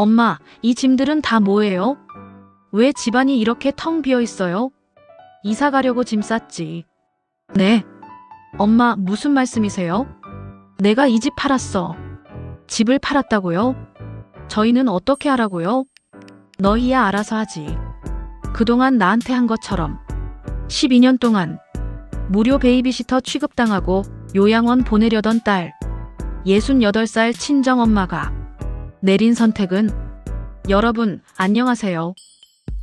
엄마, 이 짐들은 다 뭐예요? 왜 집안이 이렇게 텅 비어 있어요? 이사 가려고 짐 쌌지. 네. 엄마, 무슨 말씀이세요? 내가 이 집 팔았어. 집을 팔았다고요? 저희는 어떻게 하라고요? 너희야 알아서 하지. 그동안 나한테 한 것처럼 12년 동안 무료 베이비시터 취급당하고 요양원 보내려던 딸 68살 친정엄마가 내린 선택은 여러분 안녕하세요.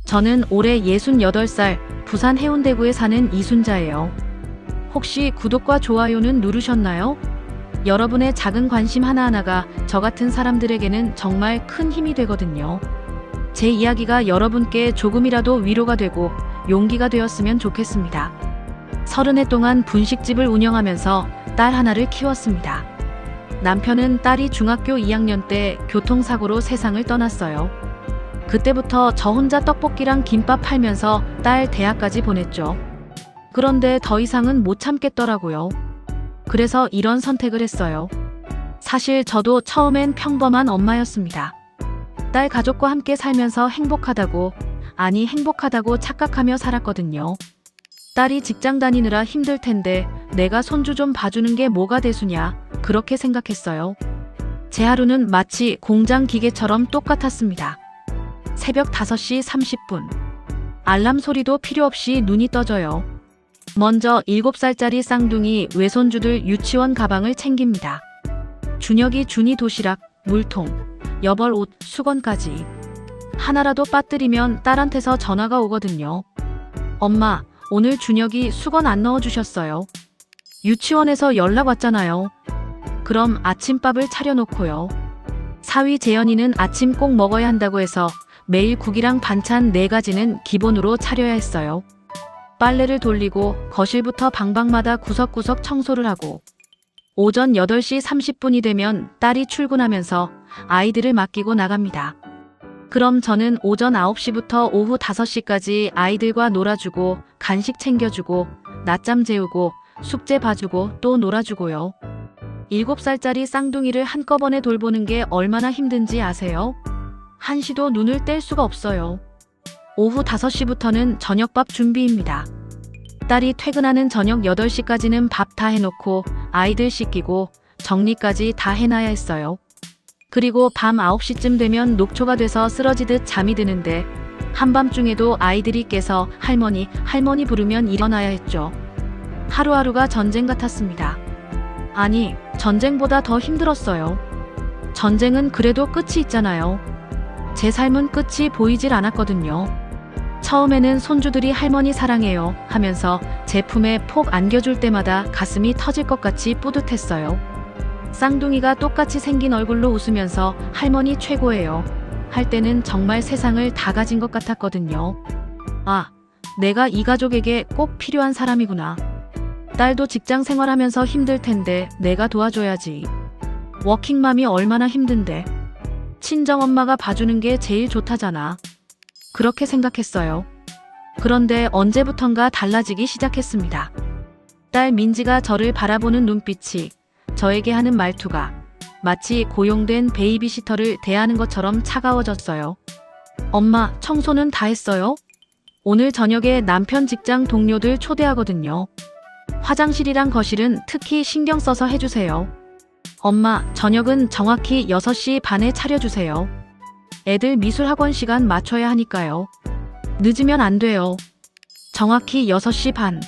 저는 올해 68살 부산 해운대구에 사는 이순자예요. 혹시 구독과 좋아요는 누르셨나요? 여러분의 작은 관심 하나하나가 저 같은 사람들에게는 정말 큰 힘이 되거든요. 제 이야기가 여러분께 조금이라도 위로가 되고 용기가 되었으면 좋겠습니다. 30해 동안 분식집을 운영하면서 딸 하나를 키웠습니다. 남편은 딸이 중학교 2학년 때 교통사고로 세상을 떠났어요. 그때부터 저 혼자 떡볶이랑 김밥 팔면서 딸 대학까지 보냈죠. 그런데 더 이상은 못 참겠더라고요. 그래서 이런 선택을 했어요. 사실 저도 처음엔 평범한 엄마였습니다. 딸 가족과 함께 살면서 행복하다고 착각하며 살았거든요. 딸이 직장 다니느라 힘들 텐데 내가 손주 좀 봐주는 게 뭐가 대수냐, 그렇게 생각했어요. 제 하루는 마치 공장 기계처럼 똑같았습니다. 새벽 5시 30분. 알람 소리도 필요 없이 눈이 떠져요. 먼저 7살짜리 쌍둥이 외손주들 유치원 가방을 챙깁니다. 준혁이 준이 도시락, 물통, 여벌 옷, 수건까지. 하나라도 빠뜨리면 딸한테서 전화가 오거든요. 엄마, 오늘 준혁이 수건 안 넣어주셨어요. 유치원에서 연락 왔잖아요. 그럼 아침밥을 차려놓고요. 사위 재현이는 아침 꼭 먹어야 한다고 해서 매일 국이랑 반찬 4가지는 기본으로 차려야 했어요. 빨래를 돌리고 거실부터 방방마다 구석구석 청소를 하고 오전 8시 30분이 되면 딸이 출근하면서 아이들을 맡기고 나갑니다. 그럼 저는 오전 9시부터 오후 5시까지 아이들과 놀아주고 간식 챙겨주고 낮잠 재우고 숙제 봐주고 또 놀아주고요. 7살짜리 쌍둥이를 한꺼번에 돌보는 게 얼마나 힘든지 아세요? 한시도 눈을 뗄 수가 없어요. 오후 5시부터는 저녁밥 준비입니다. 딸이 퇴근하는 저녁 8시까지는 밥 다 해놓고 아이들 씻기고 정리까지 다 해놔야 했어요. 그리고 밤 9시쯤 되면 녹초가 돼서 쓰러지듯 잠이 드는데 한밤중에도 아이들이 깨서 할머니 부르면 일어나야 했죠. 하루하루가 전쟁 같았습니다. 아니, 전쟁보다 더 힘들었어요. 전쟁은 그래도 끝이 있잖아요. 제 삶은 끝이 보이질 않았거든요. 처음에는 손주들이 할머니 사랑해요 하면서 제 품에 폭 안겨줄 때마다 가슴이 터질 것 같이 뿌듯했어요. 쌍둥이가 똑같이 생긴 얼굴로 웃으면서 할머니 최고예요 할 때는 정말 세상을 다 가진 것 같았거든요. 아, 내가 이 가족에게 꼭 필요한 사람이구나. 딸도 직장 생활하면서 힘들 텐데 내가 도와줘야지. 워킹맘이 얼마나 힘든데. 친정엄마가 봐주는 게 제일 좋다잖아. 그렇게 생각했어요. 그런데 언제부턴가 달라지기 시작했습니다. 딸 민지가 저를 바라보는 눈빛이, 저에게 하는 말투가 마치 고용된 베이비시터를 대하는 것처럼 차가워졌어요. 엄마, 청소는 다 했어요? 오늘 저녁에 남편 직장 동료들 초대하거든요. 화장실이랑 거실은 특히 신경 써서 해주세요. 엄마, 저녁은 정확히 6시 반에 차려주세요. 애들 미술학원 시간 맞춰야 하니까요. 늦으면 안 돼요. 정확히 6시 반.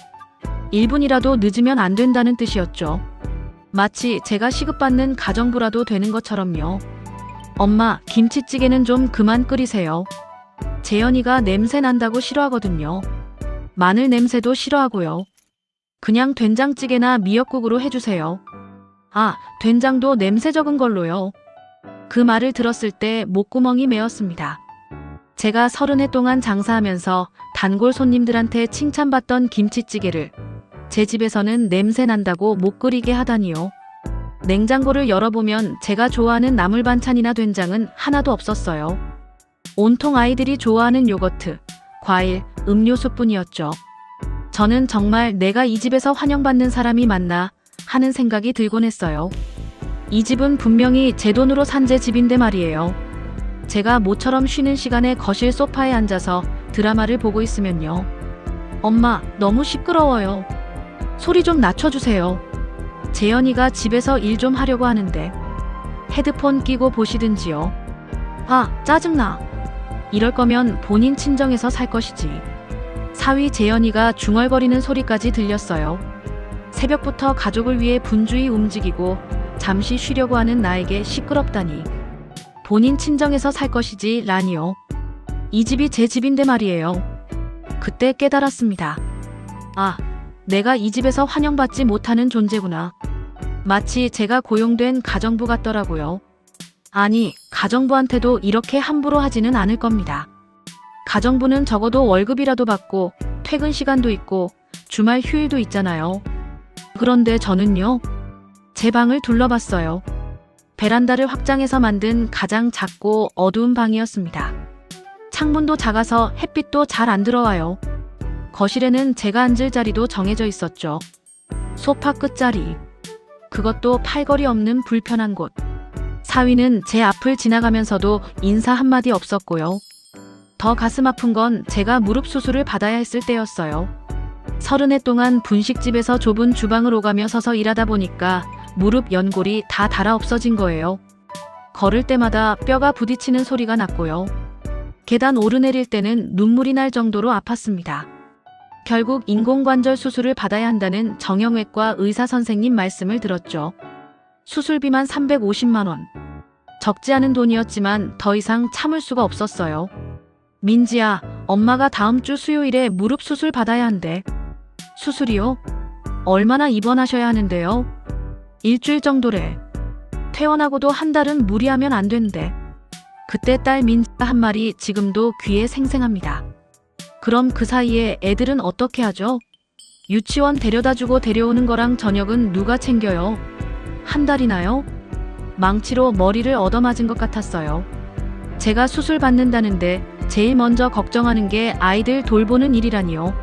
1분이라도 늦으면 안 된다는 뜻이었죠. 마치 제가 시급받는 가정부라도 되는 것처럼요. 엄마, 김치찌개는 좀 그만 끓이세요. 재현이가 냄새 난다고 싫어하거든요. 마늘 냄새도 싫어하고요. 그냥 된장찌개나 미역국으로 해주세요. 아, 된장도 냄새 적은 걸로요. 그 말을 들었을 때 목구멍이 메었습니다. 제가 30해 동안 장사하면서 단골 손님들한테 칭찬받던 김치찌개를 제 집에서는 냄새 난다고 못 끓이게 하다니요. 냉장고를 열어보면 제가 좋아하는 나물 반찬이나 된장은 하나도 없었어요. 온통 아이들이 좋아하는 요거트, 과일, 음료수뿐이었죠. 저는 정말 내가 이 집에서 환영받는 사람이 맞나 하는 생각이 들곤 했어요. 이 집은 분명히 제 돈으로 산 제 집인데 말이에요. 제가 모처럼 쉬는 시간에 거실 소파에 앉아서 드라마를 보고 있으면요. 엄마, 너무 시끄러워요. 소리 좀 낮춰주세요. 재현이가 집에서 일 좀 하려고 하는데 헤드폰 끼고 보시든지요. 아, 짜증나. 이럴 거면 본인 친정에서 살 것이지. 사위 재현이가 중얼거리는 소리까지 들렸어요. 새벽부터 가족을 위해 분주히 움직이고 잠시 쉬려고 하는 나에게 시끄럽다니. 본인 친정에서 살 것이지 라니요. 이 집이 제 집인데 말이에요. 그때 깨달았습니다. 아, 내가 이 집에서 환영받지 못하는 존재구나. 마치 제가 고용된 가정부 같더라고요. 아니, 가정부한테도 이렇게 함부로 하지는 않을 겁니다. 가정부는 적어도 월급이라도 받고 퇴근 시간도 있고 주말 휴일도 있잖아요. 그런데 저는요. 제 방을 둘러봤어요. 베란다를 확장해서 만든 가장 작고 어두운 방이었습니다. 창문도 작아서 햇빛도 잘 안 들어와요. 거실에는 제가 앉을 자리도 정해져 있었죠. 소파 끝자리. 그것도 팔걸이 없는 불편한 곳. 사위는 제 앞을 지나가면서도 인사 한마디 없었고요. 더 가슴 아픈 건 제가 무릎 수술을 받아야 했을 때였어요. 30해 동안 분식집에서 좁은 주방을 오가며 서서 일하다 보니까 무릎 연골이 다 닳아 없어진 거예요. 걸을 때마다 뼈가 부딪히는 소리가 났고요. 계단 오르내릴 때는 눈물이 날 정도로 아팠습니다. 결국 인공관절 수술을 받아야 한다는 정형외과 의사 선생님 말씀을 들었죠. 수술비만 350만 원. 적지 않은 돈이었지만 더 이상 참을 수가 없었어요. 민지야, 엄마가 다음 주 수요일에 무릎 수술 받아야 한대. 수술이요? 얼마나 입원하셔야 하는데요? 일주일 정도래. 퇴원하고도 한 달은 무리하면 안 된대. 그때 딸 민지가 한 말이 지금도 귀에 생생합니다. 그럼 그 사이에 애들은 어떻게 하죠? 유치원 데려다주고 데려오는 거랑 저녁은 누가 챙겨요? 한 달이나요? 망치로 머리를 얻어맞은 것 같았어요. 제가 수술 받는다는데 제일 먼저 걱정하는 게 아이들 돌보는 일이라니요.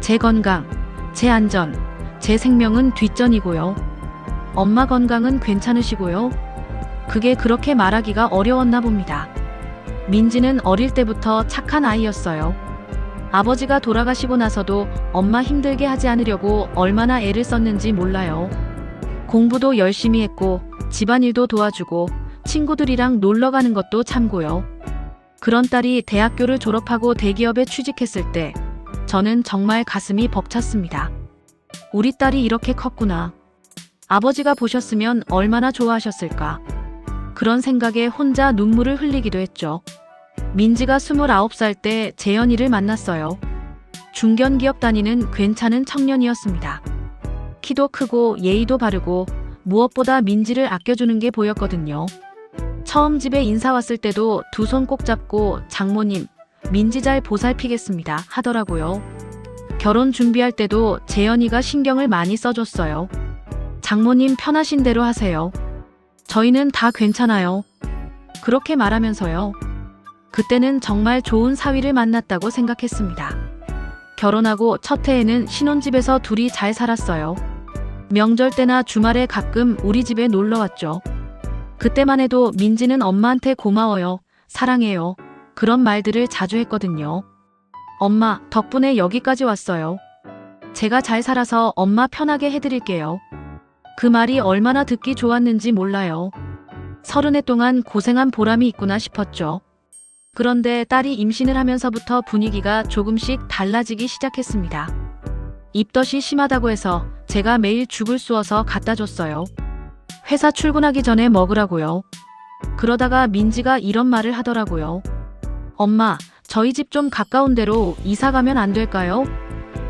제 건강, 제 안전, 제 생명은 뒷전이고요. 엄마 건강은 괜찮으시고요. 그게 그렇게 말하기가 어려웠나 봅니다. 민지는 어릴 때부터 착한 아이였어요. 아버지가 돌아가시고 나서도 엄마 힘들게 하지 않으려고 얼마나 애를 썼는지 몰라요. 공부도 열심히 했고 집안일도 도와주고 친구들이랑 놀러 가는 것도 참고요. 그런 딸이 대학교를 졸업하고 대기업에 취직했을 때 저는 정말 가슴이 벅찼습니다. 우리 딸이 이렇게 컸구나. 아버지가 보셨으면 얼마나 좋아하셨을까. 그런 생각에 혼자 눈물을 흘리기도 했죠. 민지가 29살 때 재현이를 만났어요. 중견기업 다니는 괜찮은 청년이었습니다. 키도 크고 예의도 바르고 무엇보다 민지를 아껴주는 게 보였거든요. 처음 집에 인사 왔을 때도 두 손 꼭 잡고 장모님, 민지 잘 보살피겠습니다 하더라고요. 결혼 준비할 때도 재현이가 신경을 많이 써줬어요. 장모님 편하신 대로 하세요. 저희는 다 괜찮아요. 그렇게 말하면서요. 그때는 정말 좋은 사위를 만났다고 생각했습니다. 결혼하고 첫 해에는 신혼집에서 둘이 잘 살았어요. 명절 때나 주말에 가끔 우리 집에 놀러 왔죠. 그때만 해도 민지는 엄마한테 고마워요, 사랑해요. 그런 말들을 자주 했거든요. 엄마, 덕분에 여기까지 왔어요. 제가 잘 살아서 엄마 편하게 해드릴게요. 그 말이 얼마나 듣기 좋았는지 몰라요. 30해 동안 고생한 보람이 있구나 싶었죠. 그런데 딸이 임신을 하면서부터 분위기가 조금씩 달라지기 시작했습니다. 입덧이 심하다고 해서 제가 매일 죽을 쑤어서 갖다 줬어요. 회사 출근하기 전에 먹으라고요. 그러다가 민지가 이런 말을 하더라고요. 엄마, 저희 집 좀 가까운 데로 이사 가면 안 될까요?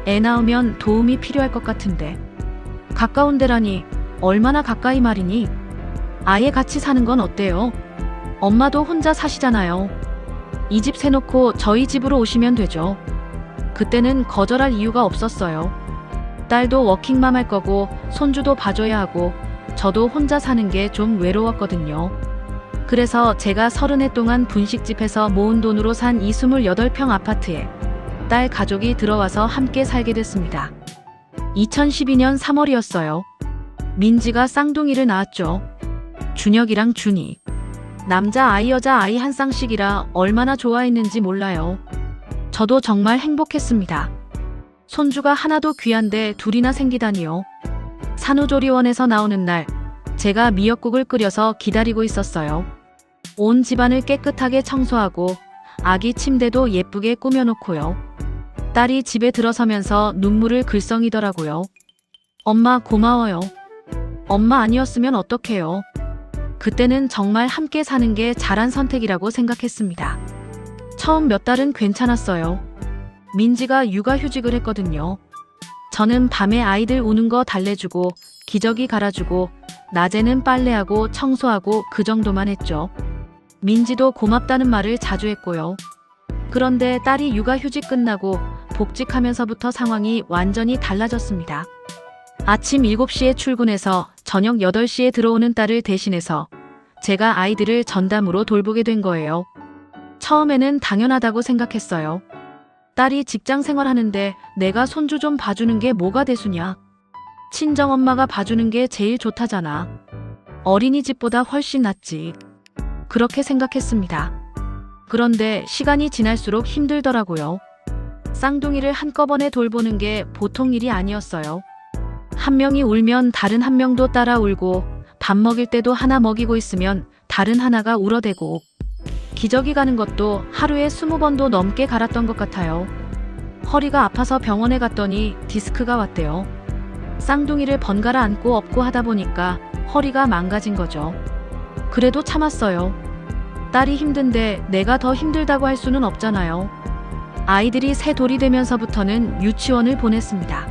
애 낳으면 도움이 필요할 것 같은데. 가까운 데라니 얼마나 가까이 말이니? 아예 같이 사는 건 어때요? 엄마도 혼자 사시잖아요. 이 집 세놓고 저희 집으로 오시면 되죠. 그때는 거절할 이유가 없었어요. 딸도 워킹맘 할 거고 손주도 봐줘야 하고 저도 혼자 사는 게 좀 외로웠거든요. 그래서 제가 30해 동안 분식집에서 모은 돈으로 산 이 28평 아파트에 딸 가족이 들어와서 함께 살게 됐습니다. 2012년 3월이었어요. 민지가 쌍둥이를 낳았죠. 준혁이랑 준이. 남자 아이 여자 아이 한 쌍씩이라 얼마나 좋아했는지 몰라요. 저도 정말 행복했습니다. 손주가 하나도 귀한데 둘이나 생기다니요. 산후조리원에서 나오는 날 제가 미역국을 끓여서 기다리고 있었어요. 온 집안을 깨끗하게 청소하고 아기 침대도 예쁘게 꾸며놓고요. 딸이 집에 들어서면서 눈물을 글썽이더라고요. 엄마 고마워요. 엄마 아니었으면 어떡해요. 그때는 정말 함께 사는 게 잘한 선택이라고 생각했습니다. 처음 몇 달은 괜찮았어요. 민지가 육아휴직을 했거든요. 저는 밤에 아이들 우는 거 달래주고 기저귀 갈아주고 낮에는 빨래하고 청소하고 그 정도만 했죠. 민지도 고맙다는 말을 자주 했고요. 그런데 딸이 육아휴직 끝나고 복직하면서부터 상황이 완전히 달라졌습니다. 아침 7시에 출근해서 저녁 8시에 들어오는 딸을 대신해서 제가 아이들을 전담으로 돌보게 된 거예요. 처음에는 당연하다고 생각했어요. 딸이 직장 생활하는데 내가 손주 좀 봐주는 게 뭐가 대수냐. 친정엄마가 봐주는 게 제일 좋다잖아. 어린이집보다 훨씬 낫지. 그렇게 생각했습니다. 그런데 시간이 지날수록 힘들더라고요. 쌍둥이를 한꺼번에 돌보는 게 보통 일이 아니었어요. 한 명이 울면 다른 한 명도 따라 울고 밥 먹일 때도 하나 먹이고 있으면 다른 하나가 울어대고 기저귀 가는 것도 하루에 20번도 넘게 갈았던 것 같아요. 허리가 아파서 병원에 갔더니 디스크가 왔대요. 쌍둥이를 번갈아 안고 업고 하다 보니까 허리가 망가진 거죠. 그래도 참았어요. 딸이 힘든데 내가 더 힘들다고 할 수는 없잖아요. 아이들이 새 돌이 되면서부터는 유치원을 보냈습니다.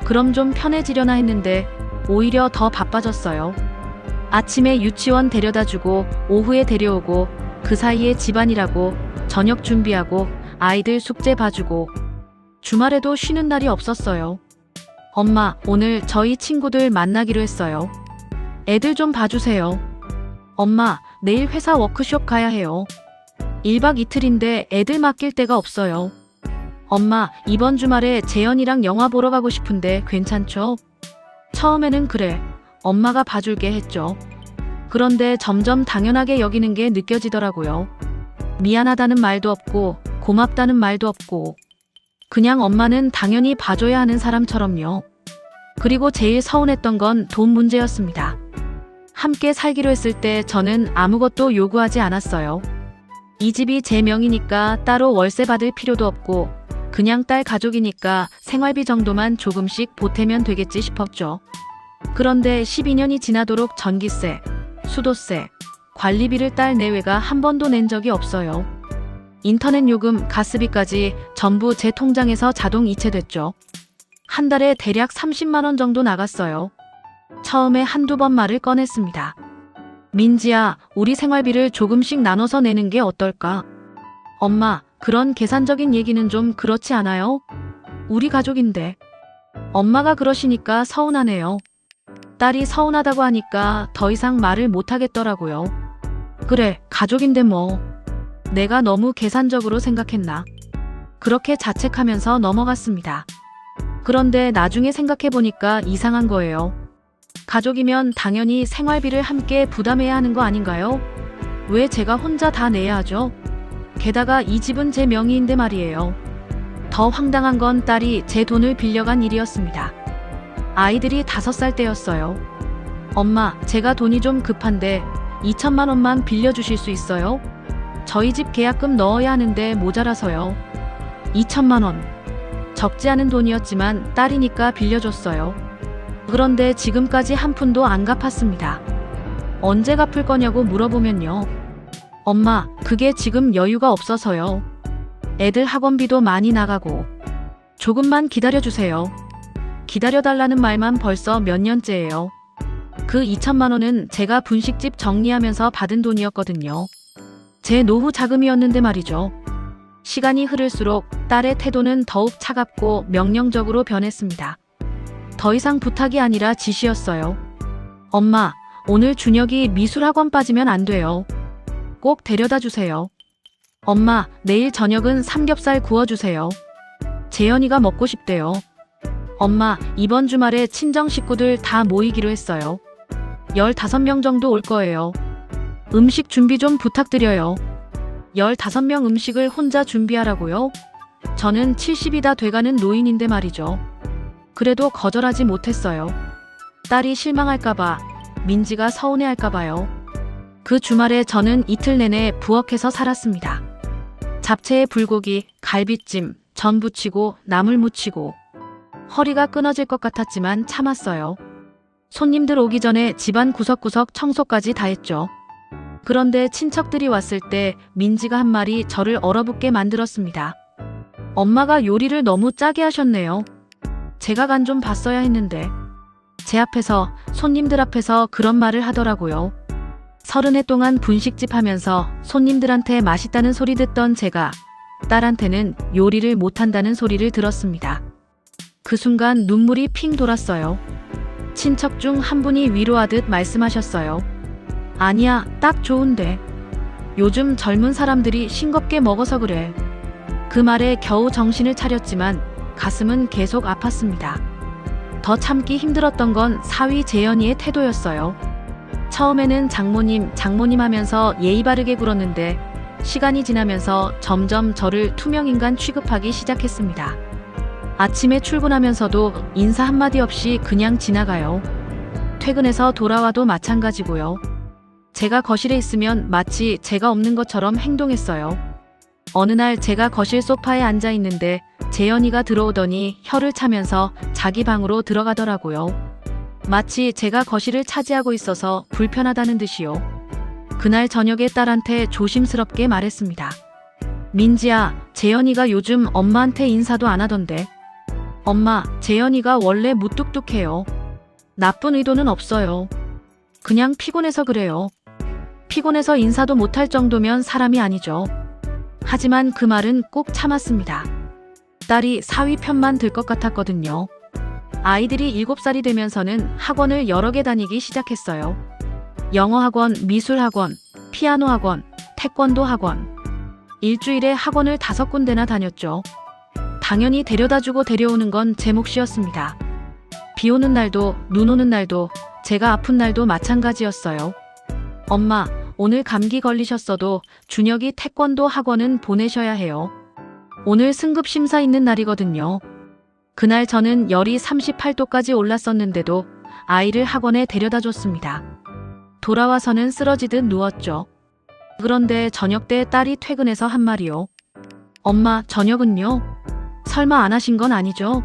그럼 좀 편해지려나 했는데 오히려 더 바빠졌어요. 아침에 유치원 데려다주고 오후에 데려오고 그 사이에 집안일하고 저녁 준비하고 아이들 숙제 봐주고 주말에도 쉬는 날이 없었어요. 엄마, 오늘 저희 친구들 만나기로 했어요. 애들 좀 봐주세요. 엄마, 내일 회사 워크숍 가야 해요. 1박 이틀인데 애들 맡길 데가 없어요. 엄마, 이번 주말에 재현이랑 영화 보러 가고 싶은데 괜찮죠? 처음에는 그래, 엄마가 봐줄게 했죠. 그런데 점점 당연하게 여기는 게 느껴지더라고요. 미안하다는 말도 없고 고맙다는 말도 없고 그냥 엄마는 당연히 봐줘야 하는 사람처럼요. 그리고 제일 서운했던 건 돈 문제였습니다. 함께 살기로 했을 때 저는 아무것도 요구하지 않았어요. 이 집이 제 명이니까 따로 월세 받을 필요도 없고 그냥 딸 가족이니까 생활비 정도만 조금씩 보태면 되겠지 싶었죠. 그런데 12년이 지나도록 전기세, 수도세, 관리비를 딸 내외가 한 번도 낸 적이 없어요. 인터넷 요금, 가스비까지 전부 제 통장에서 자동 이체됐죠. 한 달에 대략 30만 원 정도 나갔어요. 처음에 한두 번 말을 꺼냈습니다. 민지야, 우리 생활비를 조금씩 나눠서 내는 게 어떨까? 엄마, 그런 계산적인 얘기는 좀 그렇지 않아요? 우리 가족인데. 엄마가 그러시니까 서운하네요. 딸이 서운하다고 하니까 더 이상 말을 못 하겠더라고요. 그래, 가족인데 뭐. 내가 너무 계산적으로 생각했나? 그렇게 자책하면서 넘어갔습니다. 그런데 나중에 생각해보니까 이상한 거예요. 가족이면 당연히 생활비를 함께 부담해야 하는 거 아닌가요? 왜 제가 혼자 다 내야 하죠? 게다가 이 집은 제 명의인데 말이에요. 더 황당한 건 딸이 제 돈을 빌려간 일이었습니다. 아이들이 5살 때였어요. 엄마, 제가 돈이 좀 급한데 2천만 원만 빌려주실 수 있어요? 저희 집 계약금 넣어야 하는데 모자라서요. 2천만 원. 적지 않은 돈이었지만 딸이니까 빌려줬어요. 그런데 지금까지 한 푼도 안 갚았습니다. 언제 갚을 거냐고 물어보면요. 엄마, 그게 지금 여유가 없어서요. 애들 학원비도 많이 나가고. 조금만 기다려주세요. 기다려달라는 말만 벌써 몇 년째예요. 그 2천만 원은 제가 분식집 정리하면서 받은 돈이었거든요. 제 노후 자금이었는데 말이죠. 시간이 흐를수록 딸의 태도는 더욱 차갑고 명령적으로 변했습니다. 더 이상 부탁이 아니라 지시였어요. 엄마, 오늘 준혁이 미술학원 빠지면 안 돼요. 꼭 데려다 주세요. 엄마, 내일 저녁은 삼겹살 구워주세요. 재현이가 먹고 싶대요. 엄마, 이번 주말에 친정 식구들 다 모이기로 했어요. 15명 정도 올 거예요. 음식 준비 좀 부탁드려요. 15명 음식을 혼자 준비하라고요? 저는 70이 다 돼가는 노인인데 말이죠. 그래도 거절하지 못했어요. 딸이 실망할까봐, 민지가 서운해할까봐요. 그 주말에 저는 이틀 내내 부엌에서 살았습니다. 잡채에 불고기, 갈비찜, 전 부치고 나물 무치고. 허리가 끊어질 것 같았지만 참았어요. 손님들 오기 전에 집안 구석구석 청소까지 다 했죠. 그런데 친척들이 왔을 때 민지가 한 말이 저를 얼어붙게 만들었습니다. 엄마가 요리를 너무 짜게 하셨네요. 제가 간 좀 봤어야 했는데. 제 앞에서, 손님들 앞에서 그런 말을 하더라고요. 30해 동안 분식집 하면서 손님들한테 맛있다는 소리 듣던 제가 딸한테는 요리를 못한다는 소리를 들었습니다. 그 순간 눈물이 핑 돌았어요. 친척 중 한 분이 위로하듯 말씀하셨어요. 아니야, 딱 좋은데. 요즘 젊은 사람들이 싱겁게 먹어서 그래. 그 말에 겨우 정신을 차렸지만 가슴은 계속 아팠습니다. 더 참기 힘들었던 건 사위 재현이의 태도였어요. 처음에는 장모님 하면서 예의 바르게 굴었는데 시간이 지나면서 점점 저를 투명인간 취급하기 시작했습니다. 아침에 출근하면서도 인사 한마디 없이 그냥 지나가요. 퇴근해서 돌아와도 마찬가지고요. 제가 거실에 있으면 마치 제가 없는 것처럼 행동했어요. 어느 날 제가 거실 소파에 앉아 있는데 재현이가 들어오더니 혀를 차면서 자기 방으로 들어가더라고요. 마치 제가 거실을 차지하고 있어서 불편하다는 듯이요. 그날 저녁에 딸한테 조심스럽게 말했습니다. 민지야, 재현이가 요즘 엄마한테 인사도 안 하던데. 엄마, 재현이가 원래 무뚝뚝해요. 나쁜 의도는 없어요. 그냥 피곤해서 그래요. 피곤해서 인사도 못할 정도면 사람이 아니죠. 하지만 그 말은 꼭 참았습니다. 딸이 사위 편만 들 것 같았거든요. 아이들이 7살이 되면서는 학원을 여러 개 다니기 시작했어요. 영어 학원, 미술 학원, 피아노 학원, 태권도 학원. 일주일에 학원을 5군데나 다녔죠. 당연히 데려다주고 데려오는 건 제 몫이었습니다. 비 오는 날도 눈 오는 날도 제가 아픈 날도 마찬가지였어요. 엄마, 오늘 감기 걸리셨어도 준혁이 태권도 학원은 보내셔야 해요. 오늘 승급 심사 있는 날이거든요. 그날 저는 열이 38도까지 올랐었는데도 아이를 학원에 데려다 줬습니다. 돌아와서는 쓰러지듯 누웠죠. 그런데 저녁 때 딸이 퇴근해서 한 말이요. 엄마, 저녁은요? 설마 안 하신 건 아니죠?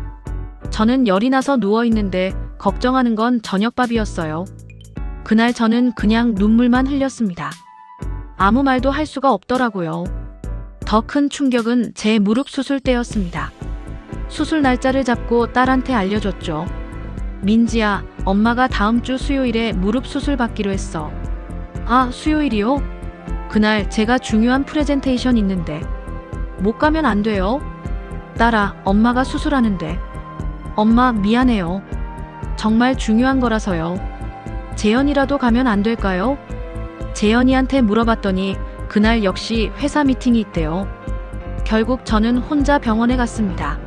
저는 열이 나서 누워있는데 걱정하는 건 저녁밥이었어요. 그날 저는 그냥 눈물만 흘렸습니다. 아무 말도 할 수가 없더라고요. 더 큰 충격은 제 무릎 수술 때였습니다. 수술 날짜를 잡고 딸한테 알려줬죠. 민지야, 엄마가 다음 주 수요일에 무릎 수술 받기로 했어. 아, 수요일이요? 그날 제가 중요한 프레젠테이션 있는데. 못 가면 안 돼요? 딸아, 엄마가 수술하는데. 엄마, 미안해요. 정말 중요한 거라서요. 재현이라도 가면 안 될까요? 재현이한테 물어봤더니 그날 역시 회사 미팅이 있대요. 결국 저는 혼자 병원에 갔습니다.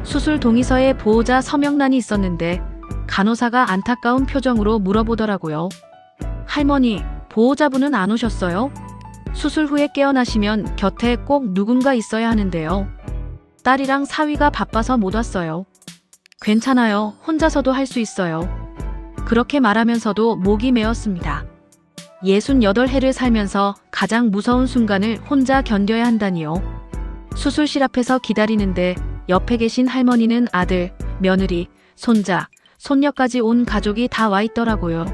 수술 동의서에 보호자 서명란이 있었는데 간호사가 안타까운 표정으로 물어보더라고요. 할머니, 보호자분은 안 오셨어요? 수술 후에 깨어나시면 곁에 꼭 누군가 있어야 하는데요. 딸이랑 사위가 바빠서 못 왔어요. 괜찮아요. 혼자서도 할 수 있어요. 그렇게 말하면서도 목이 메었습니다. 68해를 살면서 가장 무서운 순간을 혼자 견뎌야 한다니요. 수술실 앞에서 기다리는데 옆에 계신 할머니는 아들, 며느리, 손자, 손녀까지 온 가족이 다 와 있더라고요.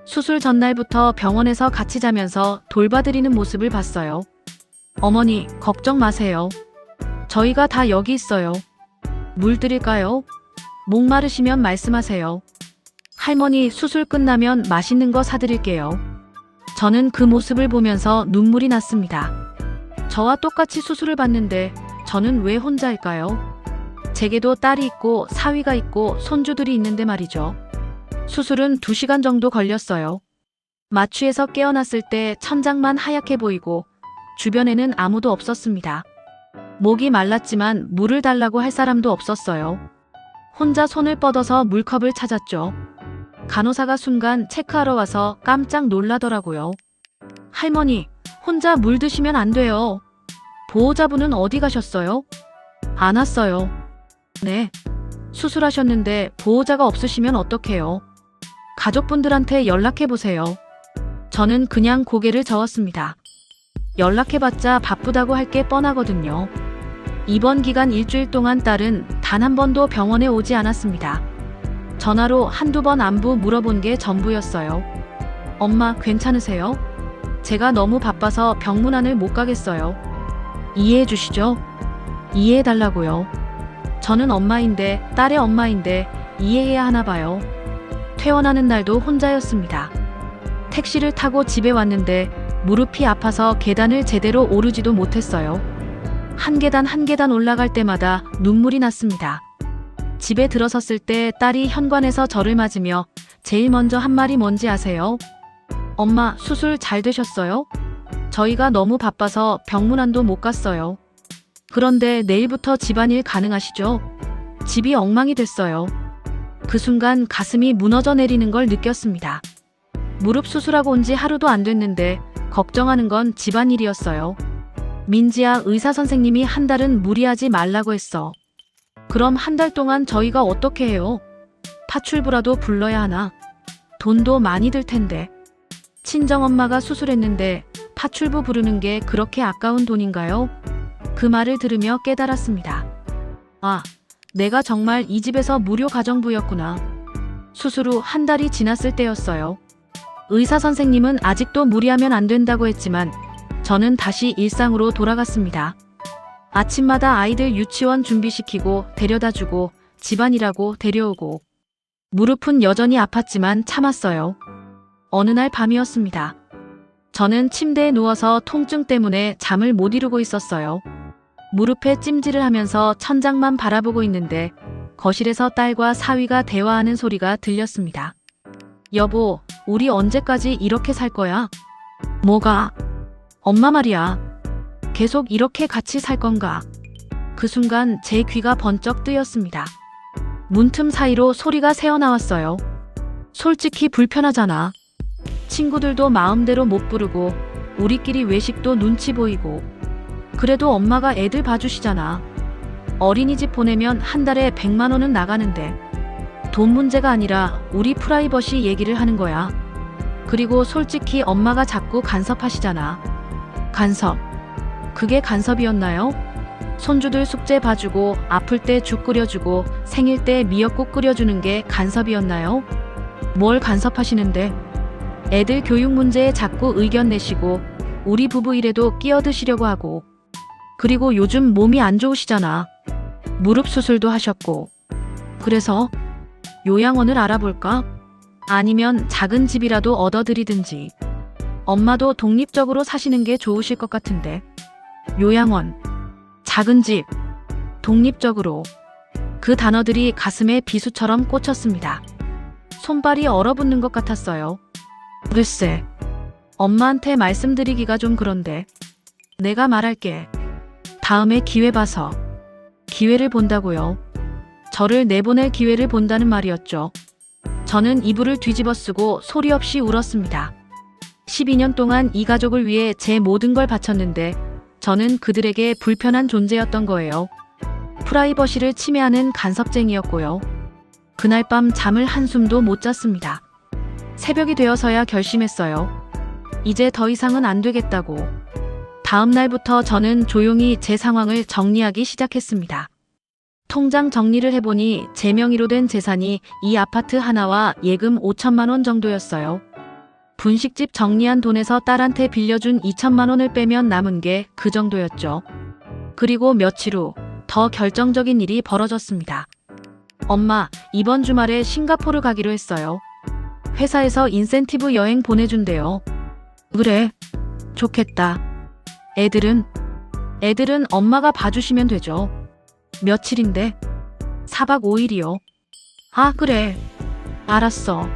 수술 전날부터 병원에서 같이 자면서 돌봐드리는 모습을 봤어요. 어머니, 걱정 마세요. 저희가 다 여기 있어요. 물 드릴까요? 목마르시면 말씀하세요. 할머니, 수술 끝나면 맛있는 거 사드릴게요. 저는 그 모습을 보면서 눈물이 났습니다. 저와 똑같이 수술을 받는데 저는 왜 혼자일까요? 제게도 딸이 있고 사위가 있고 손주들이 있는데 말이죠. 수술은 2시간 정도 걸렸어요. 마취에서 깨어났을 때 천장만 하얗게 보이고 주변에는 아무도 없었습니다. 목이 말랐지만 물을 달라고 할 사람도 없었어요. 혼자 손을 뻗어서 물컵을 찾았죠. 간호사가 순간 체크하러 와서 깜짝 놀라더라고요. 할머니, 혼자 물 드시면 안 돼요. 보호자분은 어디 가셨어요? 안 왔어요. 네. 수술하셨는데 보호자가 없으시면 어떡해요? 가족분들한테 연락해보세요. 저는 그냥 고개를 저었습니다. 연락해봤자 바쁘다고 할 게 뻔하거든요. 입원 기간 일주일 동안 딸은 단 한 번도 병원에 오지 않았습니다. 전화로 한두 번 안부 물어본 게 전부였어요. 엄마 괜찮으세요? 제가 너무 바빠서 병문안을 못 가겠어요. 이해해 주시죠? 이해해 달라고요. 저는 엄마인데, 딸의 엄마인데 이해해야 하나 봐요. 퇴원하는 날도 혼자였습니다. 택시를 타고 집에 왔는데 무릎이 아파서 계단을 제대로 오르지도 못했어요. 한 계단 한 계단 올라갈 때마다 눈물이 났습니다. 집에 들어섰을 때 딸이 현관에서 저를 맞으며 제일 먼저 한 말이 뭔지 아세요? 엄마, 수술 잘 되셨어요? 저희가 너무 바빠서 병문안도 못 갔어요. 그런데 내일부터 집안일 가능하시죠? 집이 엉망이 됐어요. 그 순간 가슴이 무너져 내리는 걸 느꼈습니다. 무릎 수술하고 온 지 하루도 안 됐는데 걱정하는 건 집안일이었어요. 민지야, 의사 선생님이 한 달은 무리하지 말라고 했어. 그럼 한 달 동안 저희가 어떻게 해요? 파출부라도 불러야 하나? 돈도 많이 들 텐데. 친정엄마가 수술했는데 파출부 부르는 게 그렇게 아까운 돈인가요? 그 말을 들으며 깨달았습니다. 아, 내가 정말 이 집에서 무료 가정부였구나. 수술 후 한 달이 지났을 때였어요. 의사 선생님은 아직도 무리하면 안 된다고 했지만 저는 다시 일상으로 돌아갔습니다. 아침마다 아이들 유치원 준비시키고 데려다주고 집안일하고 데려오고. 무릎은 여전히 아팠지만 참았어요. 어느 날 밤이었습니다. 저는 침대에 누워서 통증 때문에 잠을 못 이루고 있었어요. 무릎에 찜질을 하면서 천장만 바라보고 있는데 거실에서 딸과 사위가 대화하는 소리가 들렸습니다. 여보, 우리 언제까지 이렇게 살 거야? 뭐가? 엄마 말이야. 계속 이렇게 같이 살 건가? 그 순간 제 귀가 번쩍 뜨였습니다. 문틈 사이로 소리가 새어나왔어요. 솔직히 불편하잖아. 친구들도 마음대로 못 부르고 우리끼리 외식도 눈치 보이고. 그래도 엄마가 애들 봐주시잖아. 어린이집 보내면 한 달에 100만 원은 나가는데. 돈 문제가 아니라 우리 프라이버시 얘기를 하는 거야. 그리고 솔직히 엄마가 자꾸 간섭하시잖아. 간섭. 그게 간섭이었나요? 손주들 숙제 봐주고 아플 때 죽 끓여주고 생일 때 미역국 끓여주는 게 간섭이었나요? 뭘 간섭하시는데? 애들 교육 문제에 자꾸 의견 내시고 우리 부부 일에도 끼어드시려고 하고. 그리고 요즘 몸이 안 좋으시잖아. 무릎 수술도 하셨고. 그래서 요양원을 알아볼까? 아니면 작은 집이라도 얻어드리든지. 엄마도 독립적으로 사시는 게 좋으실 것 같은데. 요양원, 작은 집, 독립적으로. 그 단어들이 가슴에 비수처럼 꽂혔습니다. 손발이 얼어붙는 것 같았어요. 글쎄, 엄마한테 말씀드리기가 좀 그런데. 내가 말할게. 다음에 기회 봐서. 기회를 본다고요. 저를 내보낼 기회를 본다는 말이었죠. 저는 이불을 뒤집어 쓰고 소리 없이 울었습니다. 12년 동안 이 가족을 위해 제 모든 걸 바쳤는데 저는 그들에게 불편한 존재였던 거예요. 프라이버시를 침해하는 간섭쟁이였고요. 그날 밤 잠을 한숨도 못 잤습니다. 새벽이 되어서야 결심했어요. 이제 더 이상은 안 되겠다고. 다음 날부터 저는 조용히 제 상황을 정리하기 시작했습니다. 통장 정리를 해보니 제 명의로 된 재산이 이 아파트 하나와 예금 5천만 원 정도였어요. 분식집 정리한 돈에서 딸한테 빌려준 2천만 원을 빼면 남은 게 그 정도였죠. 그리고 며칠 후 더 결정적인 일이 벌어졌습니다. 엄마, 이번 주말에 싱가포르 가기로 했어요. 회사에서 인센티브 여행 보내준대요. 그래, 좋겠다. 애들은 엄마가 봐주시면 되죠. 며칠인데? 4박 5일이요. 아, 그래. 알았어.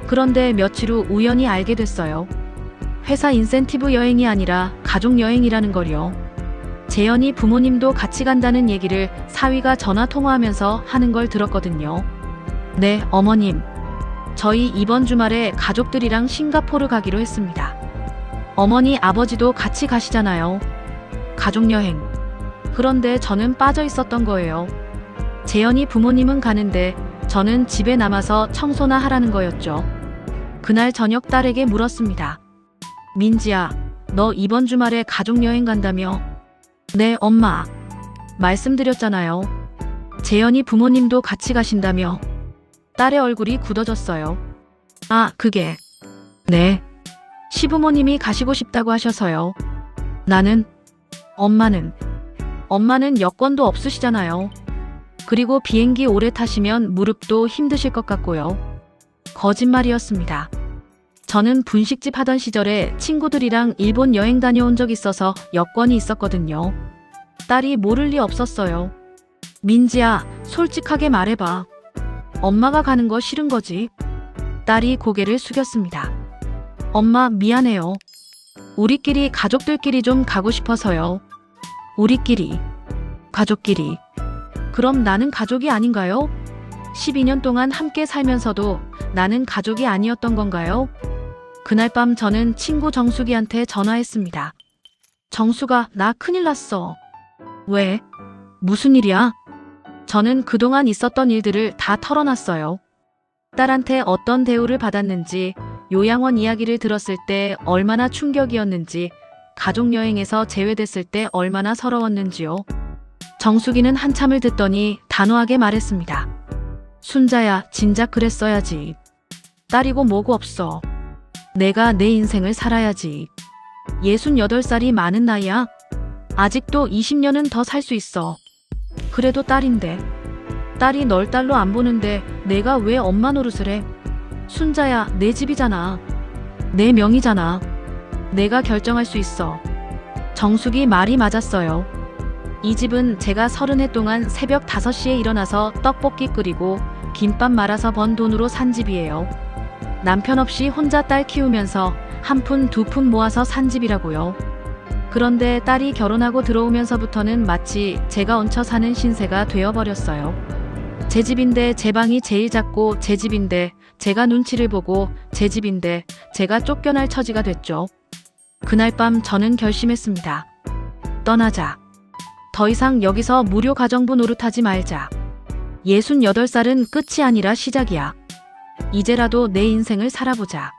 그런데 며칠 후 우연히 알게 됐어요. 회사 인센티브 여행이 아니라 가족 여행이라는 걸요. 재현이 부모님도 같이 간다는 얘기를 사위가 전화 통화하면서 하는 걸 들었거든요. 네, 어머님. 저희 이번 주말에 가족들이랑 싱가포르 가기로 했습니다. 어머니, 아버지도 같이 가시잖아요. 가족여행. 그런데 저는 빠져 있었던 거예요. 재현이 부모님은 가는데 저는 집에 남아서 청소나 하라는 거였죠. 그날 저녁 딸에게 물었습니다. 민지야, 너 이번 주말에 가족여행 간다며? 네, 엄마. 말씀드렸잖아요. 재현이 부모님도 같이 가신다며? 딸의 얼굴이 굳어졌어요. 아, 그게. 네. 시부모님이 가시고 싶다고 하셔서요. 나는, 엄마는 여권도 없으시잖아요. 그리고 비행기 오래 타시면 무릎도 힘드실 것 같고요. 거짓말이었습니다. 저는 분식집 하던 시절에 친구들이랑 일본 여행 다녀온 적 있어서 여권이 있었거든요. 딸이 모를 리 없었어요. 민지야, 솔직하게 말해봐. 엄마가 가는 거 싫은 거지? 딸이 고개를 숙였습니다. 엄마, 미안해요. 우리끼리 가족들끼리 좀 가고 싶어서요. 우리끼리, 가족끼리. 그럼 나는 가족이 아닌가요? 12년 동안 함께 살면서도 나는 가족이 아니었던 건가요? 그날 밤 저는 친구 정숙이한테 전화했습니다. 정숙아, 나 큰일 났어. 왜? 무슨 일이야? 저는 그동안 있었던 일들을 다 털어놨어요. 딸한테 어떤 대우를 받았는지, 요양원 이야기를 들었을 때 얼마나 충격이었는지, 가족여행에서 제외됐을 때 얼마나 서러웠는지요. 정숙이는 한참을 듣더니 단호하게 말했습니다. 순자야, 진작 그랬어야지. 딸이고 뭐고 없어. 내가 내 인생을 살아야지. 68살이 많은 나이야? 아직도 20년은 더 살 수 있어. 그래도 딸인데. 딸이 널 딸로 안 보는데 내가 왜 엄마 노릇을 해? 순자야, 내 집이잖아. 내 명의잖아. 내가 결정할 수 있어. 정숙이 말이 맞았어요. 이 집은 제가 30해 동안 새벽 5시에 일어나서 떡볶이 끓이고 김밥 말아서 번 돈으로 산 집이에요. 남편 없이 혼자 딸 키우면서 한 푼 두 푼 모아서 산 집이라고요. 그런데 딸이 결혼하고 들어오면서부터는 마치 제가 얹혀 사는 신세가 되어버렸어요. 제 집인데 제 방이 제일 작고, 제 집인데 제가 눈치를 보고, 제 집인데 제가 쫓겨날 처지가 됐죠. 그날 밤 저는 결심했습니다. 떠나자. 더 이상 여기서 무료 가정부 노릇하지 말자. 68살은 끝이 아니라 시작이야. 이제라도 내 인생을 살아보자.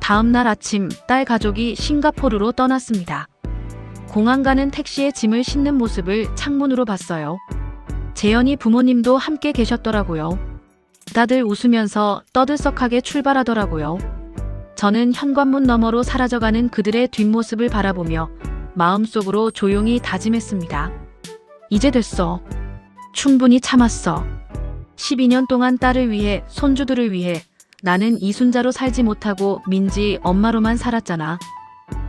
다음 날 아침 딸 가족이 싱가포르로 떠났습니다. 공항 가는 택시에 짐을 싣는 모습을 창문으로 봤어요. 재현이 부모님도 함께 계셨더라고요. 다들 웃으면서 떠들썩하게 출발하더라고요. 저는 현관문 너머로 사라져가는 그들의 뒷모습을 바라보며 마음속으로 조용히 다짐했습니다. 이제 됐어. 충분히 참았어. 12년 동안 딸을 위해, 손주들을 위해 나는 이순자로 살지 못하고 민지 엄마로만 살았잖아.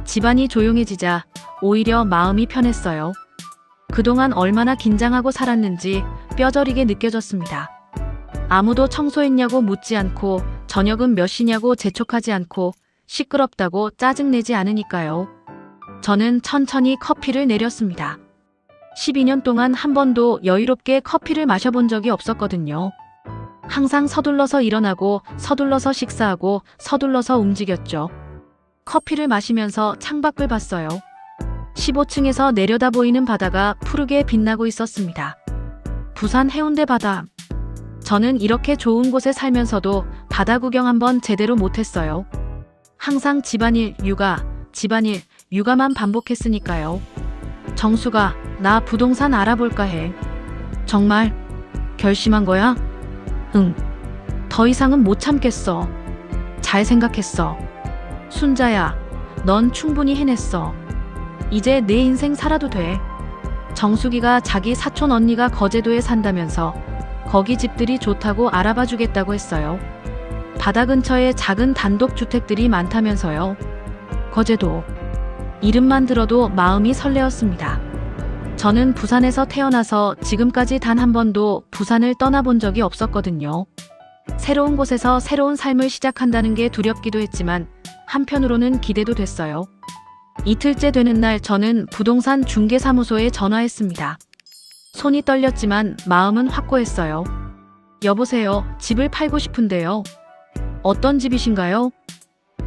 집안이 조용해지자 오히려 마음이 편했어요. 그동안 얼마나 긴장하고 살았는지 뼈저리게 느껴졌습니다. 아무도 청소했냐고 묻지 않고, 저녁은 몇 시냐고 재촉하지 않고, 시끄럽다고 짜증내지 않으니까요. 저는 천천히 커피를 내렸습니다. 12년 동안 한 번도 여유롭게 커피를 마셔본 적이 없었거든요. 항상 서둘러서 일어나고, 서둘러서 식사하고, 서둘러서 움직였죠. 커피를 마시면서 창밖을 봤어요. 15층에서 내려다 보이는 바다가 푸르게 빛나고 있었습니다. 부산 해운대 바다. 저는 이렇게 좋은 곳에 살면서도 바다 구경 한번 제대로 못했어요. 항상 집안일, 육아, 집안일, 육아만 반복했으니까요. 정수가 나 부동산 알아볼까 해. 정말? 결심한 거야? 응. 더 이상은 못 참겠어. 잘 생각했어. 순자야, 넌 충분히 해냈어. 이제 내 인생 살아도 돼. 정수기가 자기 사촌 언니가 거제도에 산다면서 거기 집들이 좋다고 알아봐 주겠다고 했어요. 바다 근처에 작은 단독주택들이 많다면서요. 거제도. 이름만 들어도 마음이 설레었습니다. 저는 부산에서 태어나서 지금까지 단 한 번도 부산을 떠나본 적이 없었거든요. 새로운 곳에서 새로운 삶을 시작한다는 게 두렵기도 했지만 한편으로는 기대도 됐어요. 이틀째 되는 날 저는 부동산 중개사무소에 전화했습니다. 손이 떨렸지만 마음은 확고했어요. 여보세요, 집을 팔고 싶은데요. 어떤 집이신가요?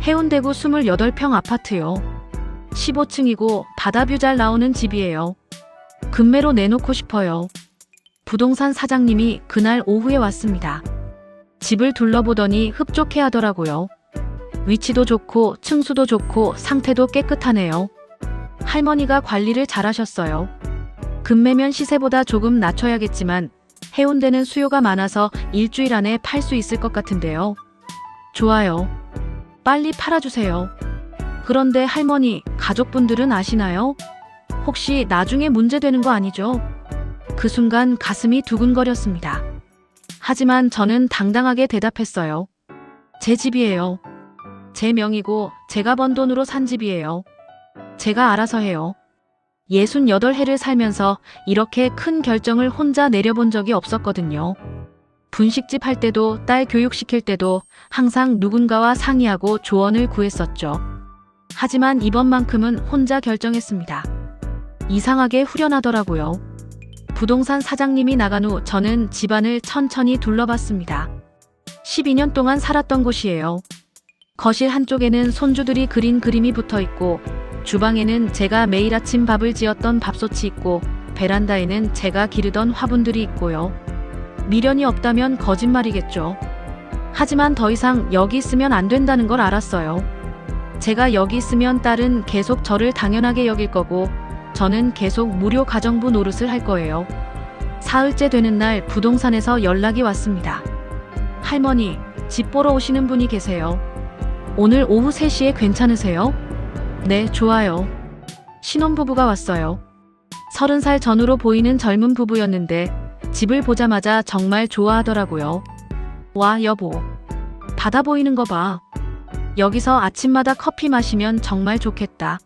해운대구 28평 아파트요. 15층이고 바다뷰 잘 나오는 집이에요. 금매로 내놓고 싶어요. 부동산 사장님이 그날 오후에 왔습니다. 집을 둘러보더니 흡족해 하더라고요. 위치도 좋고 층수도 좋고 상태도 깨끗하네요. 할머니가 관리를 잘하셨어요. 금매면 시세보다 조금 낮춰야겠지만 해운대는 수요가 많아서 일주일 안에 팔 수 있을 것 같은데요. 좋아요. 빨리 팔아주세요. 그런데 할머니, 가족분들은 아시나요? 혹시 나중에 문제되는 거 아니죠? 그 순간 가슴이 두근거렸습니다. 하지만 저는 당당하게 대답했어요. 제 집이에요. 제 명의고 제가 번 돈으로 산 집이에요. 제가 알아서 해요. 68해를 살면서 이렇게 큰 결정을 혼자 내려본 적이 없었거든요. 분식집 할 때도 딸 교육시킬 때도 항상 누군가와 상의하고 조언을 구했었죠. 하지만 이번만큼은 혼자 결정했습니다. 이상하게 후련하더라고요. 부동산 사장님이 나간 후 저는 집안을 천천히 둘러봤습니다. 12년 동안 살았던 곳이에요. 거실 한쪽에는 손주들이 그린 그림이 붙어 있고 주방에는 제가 매일 아침 밥을 지었던 밥솥이 있고 베란다에는 제가 기르던 화분들이 있고요. 미련이 없다면 거짓말이겠죠. 하지만 더 이상 여기 있으면 안 된다는 걸 알았어요. 제가 여기 있으면 딸은 계속 저를 당연하게 여길 거고 저는 계속 무료 가정부 노릇을 할 거예요. 사흘째 되는 날 부동산에서 연락이 왔습니다. 할머니, 집 보러 오시는 분이 계세요. 오늘 오후 3시에 괜찮으세요? 네, 좋아요. 신혼부부가 왔어요. 30살 전후로 보이는 젊은 부부였는데 집을 보자마자 정말 좋아하더라고요. 와, 여보. 바다 보이는 거 봐. 여기서 아침마다 커피 마시면 정말 좋겠다.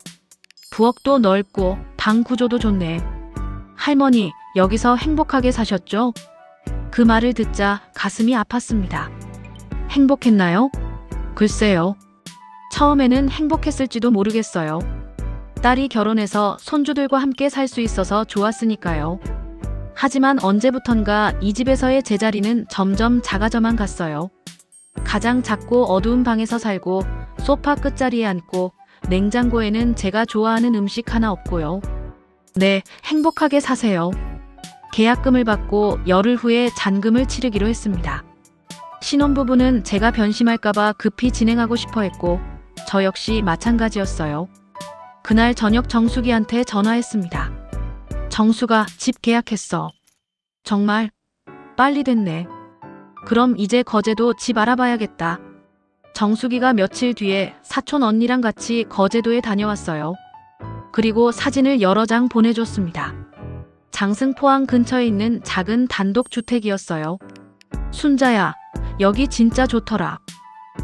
부엌도 넓고 방 구조도 좋네. 할머니, 여기서 행복하게 사셨죠? 그 말을 듣자 가슴이 아팠습니다. 행복했나요? 글쎄요. 처음에는 행복했을지도 모르겠어요. 딸이 결혼해서 손주들과 함께 살 수 있어서 좋았으니까요. 하지만 언제부턴가 이 집에서의 제자리는 점점 작아져만 갔어요. 가장 작고 어두운 방에서 살고 소파 끝자리에 앉고 냉장고에는 제가 좋아하는 음식 하나 없고요. 네, 행복하게 사세요. 계약금을 받고 열흘 후에 잔금을 치르기로 했습니다. 신혼부부는 제가 변심할까봐 급히 진행하고 싶어 했고 저 역시 마찬가지였어요. 그날 저녁 정수기한테 전화했습니다. 정수가 집 계약했어. 정말? 빨리 됐네. 그럼 이제 거제도 집 알아봐야겠다. 정수기가 며칠 뒤에 사촌 언니랑 같이 거제도에 다녀왔어요. 그리고 사진을 여러 장 보내줬습니다. 장승포항 근처에 있는 작은 단독주택이었어요. 순자야, 여기 진짜 좋더라.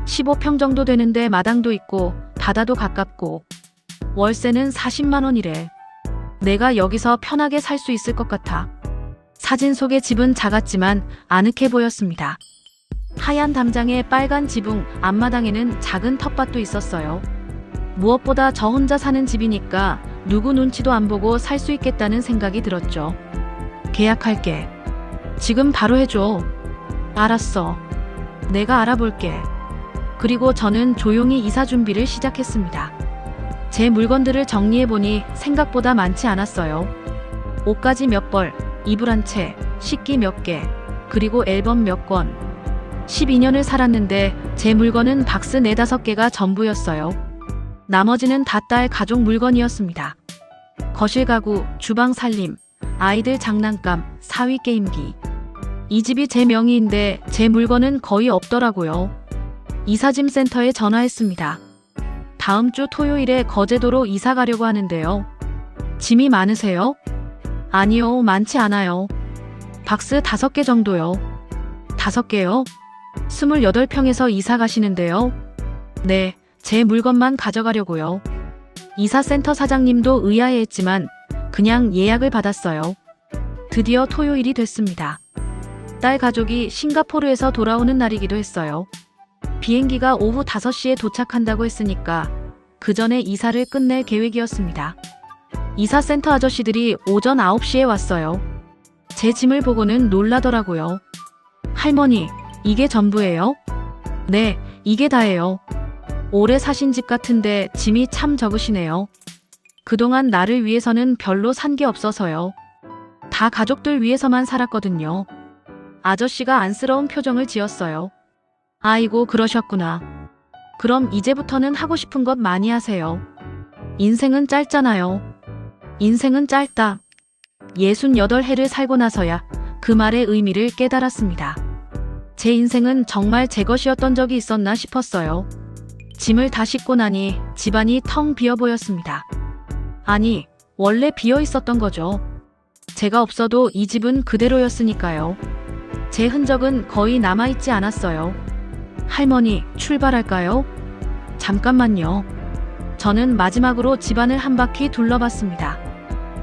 15평 정도 되는데 마당도 있고 바다도 가깝고 월세는 40만 원이래. 내가 여기서 편하게 살 수 있을 것 같아. 사진 속의 집은 작았지만 아늑해 보였습니다. 하얀 담장에 빨간 지붕, 앞마당에는 작은 텃밭도 있었어요. 무엇보다 저 혼자 사는 집이니까 누구 눈치도 안 보고 살 수 있겠다는 생각이 들었죠. 계약할게. 지금 바로 해줘. 알았어. 내가 알아볼게. 그리고 저는 조용히 이사 준비를 시작했습니다. 제 물건들을 정리해보니 생각보다 많지 않았어요. 옷가지 몇 벌, 이불 한 채, 식기 몇 개, 그리고 앨범 몇 권. 12년을 살았는데 제 물건은 박스 4-5개가 전부였어요. 나머지는 다 딸 가족 물건이었습니다. 거실 가구, 주방 살림, 아이들 장난감, 사위 게임기. 이 집이 제 명의인데 제 물건은 거의 없더라고요. 이사짐 센터에 전화했습니다. 다음 주 토요일에 거제도로 이사 가려고 하는데요. 짐이 많으세요? 아니요, 많지 않아요. 박스 5개 정도요. 5개요? 28평에서 이사 가시는데요. 네, 제 물건만 가져가려고요. 이사센터 사장님도 의아해했지만 그냥 예약을 받았어요. 드디어 토요일이 됐습니다. 딸 가족이 싱가포르에서 돌아오는 날이기도 했어요. 비행기가 오후 5시에 도착한다고 했으니까 그 전에 이사를 끝낼 계획이었습니다. 이사센터 아저씨들이 오전 9시에 왔어요. 제 짐을 보고는 놀라더라고요. 할머니, 이게 전부예요? 네, 이게 다예요. 오래 사신 집 같은데 짐이 참 적으시네요. 그동안 나를 위해서는 별로 산 게 없어서요. 다 가족들 위해서만 살았거든요. 아저씨가 안쓰러운 표정을 지었어요. 아이고, 그러셨구나. 그럼 이제부터는 하고 싶은 것 많이 하세요. 인생은 짧잖아요. 인생은 짧다. 68해를 살고 나서야 그 말의 의미를 깨달았습니다. 제 인생은 정말 제 것이었던 적이 있었나 싶었어요. 짐을 다 싣고 나니 집안이 텅 비어 보였습니다. 아니, 원래 비어 있었던 거죠. 제가 없어도 이 집은 그대로였으니까요. 제 흔적은 거의 남아있지 않았어요. 할머니, 출발할까요? 잠깐만요. 저는 마지막으로 집안을 한 바퀴 둘러봤습니다.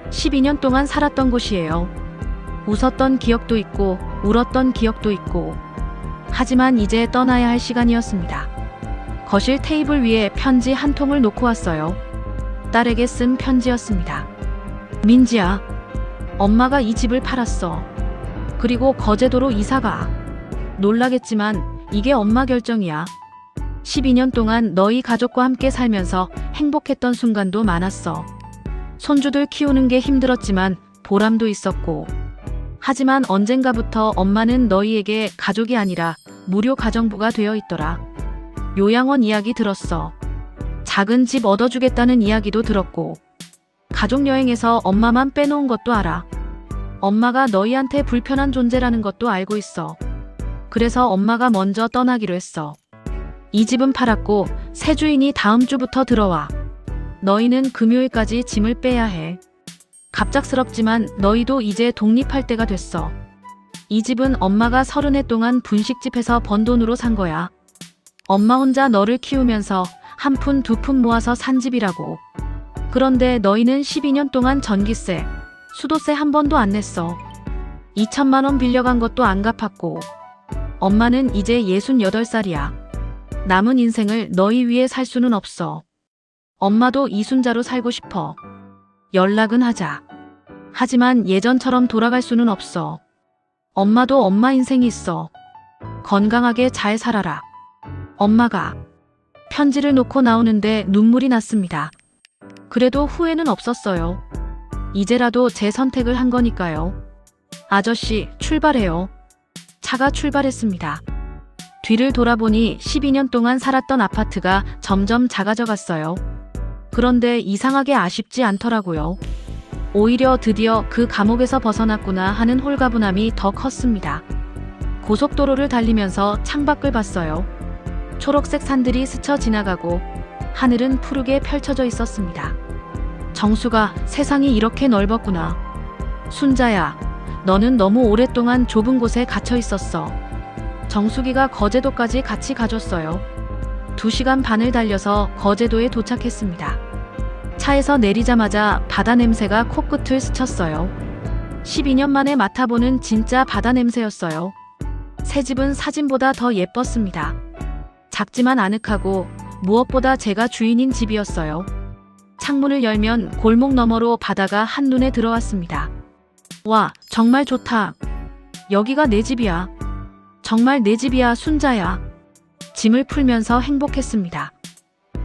12년 동안 살았던 곳이에요. 웃었던 기억도 있고 울었던 기억도 있고. 하지만 이제 떠나야 할 시간이었습니다. 거실 테이블 위에 편지 한 통을 놓고 왔어요. 딸에게 쓴 편지였습니다. 민지야, 엄마가 이 집을 팔았어. 그리고 거제도로 이사가. 놀라겠지만 이게 엄마 결정이야. 12년 동안 너희 가족과 함께 살면서 행복했던 순간도 많았어. 손주들 키우는 게 힘들었지만 보람도 있었고. 하지만 언젠가부터 엄마는 너희에게 가족이 아니라 무료 가정부가 되어 있더라. 요양원 이야기 들었어. 작은 집 얻어주겠다는 이야기도 들었고. 가족여행에서 엄마만 빼놓은 것도 알아. 엄마가 너희한테 불편한 존재라는 것도 알고 있어. 그래서 엄마가 먼저 떠나기로 했어. 이 집은 팔았고 새 주인이 다음 주부터 들어와. 너희는 금요일까지 짐을 빼야 해. 갑작스럽지만 너희도 이제 독립할 때가 됐어. 이 집은 엄마가 30해 동안 분식집에서 번 돈으로 산 거야. 엄마 혼자 너를 키우면서 한 푼 두 푼 모아서 산 집이라고. 그런데 너희는 12년 동안 전기세, 수도세 한 번도 안 냈어. 2천만 원 빌려간 것도 안 갚았고. 엄마는 이제 68살이야. 남은 인생을 너희 위해 살 수는 없어. 엄마도 이순자로 살고 싶어. 연락은 하자. 하지만 예전처럼 돌아갈 수는 없어. 엄마도 엄마 인생이 있어. 건강하게 잘 살아라. 엄마가. 편지를 놓고 나오는데 눈물이 났습니다. 그래도 후회는 없었어요. 이제라도 제 선택을 한 거니까요. 아저씨, 출발해요. 차가 출발했습니다. 뒤를 돌아보니 12년 동안 살았던 아파트가 점점 작아져 갔어요. 그런데 이상하게 아쉽지 않더라고요. 오히려 드디어 그 감옥에서 벗어났구나 하는 홀가분함이 더 컸습니다. 고속도로를 달리면서 창밖을 봤어요. 초록색 산들이 스쳐 지나가고 하늘은 푸르게 펼쳐져 있었습니다. 정수가, 세상이 이렇게 넓었구나. 순자야, 너는 너무 오랫동안 좁은 곳에 갇혀 있었어. 정수기가 거제도까지 같이 가줬어요. 2시간 반을 달려서 거제도에 도착했습니다. 차에서 내리자마자 바다 냄새가 코끝을 스쳤어요. 12년 만에 맡아보는 진짜 바다 냄새였어요. 새 집은 사진보다 더 예뻤습니다. 작지만 아늑하고 무엇보다 제가 주인인 집이었어요. 창문을 열면 골목 너머로 바다가 한눈에 들어왔습니다. 와, 정말 좋다. 여기가 내 집이야. 정말 내 집이야, 순자야. 짐을 풀면서 행복했습니다.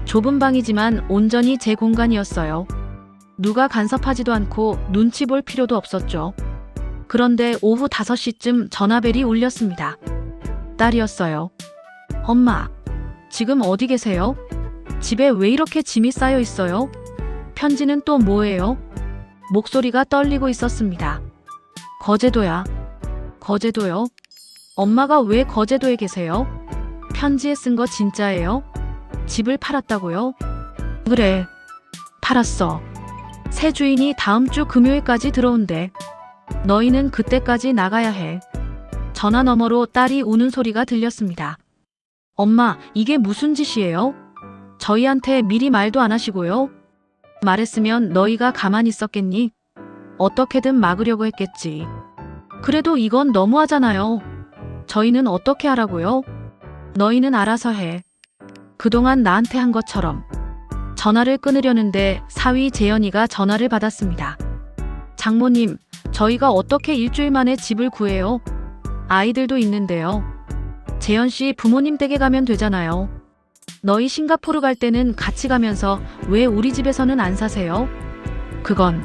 좁은 방이지만 온전히 제 공간이었어요. 누가 간섭하지도 않고 눈치 볼 필요도 없었죠. 그런데 오후 5시쯤 전화벨이 울렸습니다. 딸이었어요. 엄마, 지금 어디 계세요? 집에 왜 이렇게 짐이 쌓여 있어요? 편지는 또 뭐예요? 목소리가 떨리고 있었습니다. 거제도야. 거제도요? 엄마가 왜 거제도에 계세요? 편지에 쓴 거 진짜예요? 집을 팔았다고요? 그래, 팔았어. 새 주인이 다음 주 금요일까지 들어온대. 너희는 그때까지 나가야 해. 전화 너머로 딸이 우는 소리가 들렸습니다. 엄마, 이게 무슨 짓이에요? 저희한테 미리 말도 안 하시고요? 말했으면 너희가 가만히 있었겠니? 어떻게든 막으려고 했겠지. 그래도 이건 너무하잖아요. 저희는 어떻게 하라고요? 너희는 알아서 해. 그동안 나한테 한 것처럼. 전화를 끊으려는데 사위 재현이가 전화를 받았습니다. 장모님, 저희가 어떻게 일주일 만에 집을 구해요? 아이들도 있는데요. 재현씨 부모님 댁에 가면 되잖아요. 너희 싱가포르 갈 때는 같이 가면서 왜 우리 집에서는 안 사세요? 그건.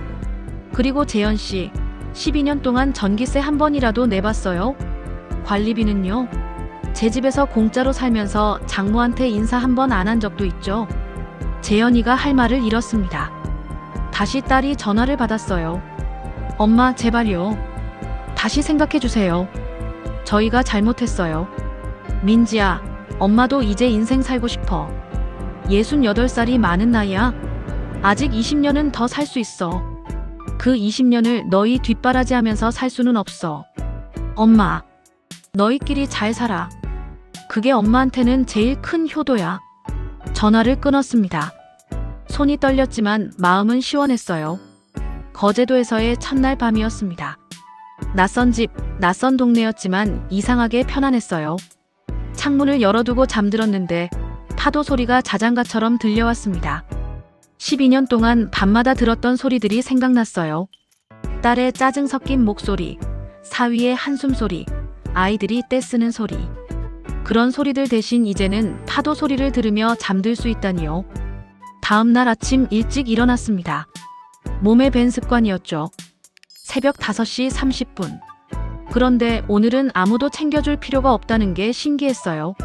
그리고 재현 씨, 12년 동안 전기세 한 번이라도 내봤어요? 관리비는요? 제 집에서 공짜로 살면서 장모한테 인사 한 번 안 한 적도 있죠. 재현이가 할 말을 잃었습니다. 다시 딸이 전화를 받았어요. 엄마, 제발요. 다시 생각해주세요. 저희가 잘못했어요. 민지야, 엄마도 이제 인생 살고 싶어. 68살이 많은 나이야. 아직 20년은 더 살 수 있어. 그 20년을 너희 뒷바라지하면서 살 수는 없어. 엄마, 너희끼리 잘 살아. 그게 엄마한테는 제일 큰 효도야. 전화를 끊었습니다. 손이 떨렸지만 마음은 시원했어요. 거제도에서의 첫날 밤이었습니다. 낯선 집, 낯선 동네였지만 이상하게 편안했어요. 창문을 열어두고 잠들었는데 파도 소리가 자장가처럼 들려왔습니다. 12년 동안 밤마다 들었던 소리들이 생각났어요. 딸의 짜증 섞인 목소리, 사위의 한숨 소리, 아이들이 떼쓰는 소리. 그런 소리들 대신 이제는 파도 소리를 들으며 잠들 수 있다니요. 다음 날 아침 일찍 일어났습니다. 몸에 밴 습관이었죠. 새벽 5시 30분. 그런데 오늘은 아무도 챙겨줄 필요가 없다는 게 신기했어요.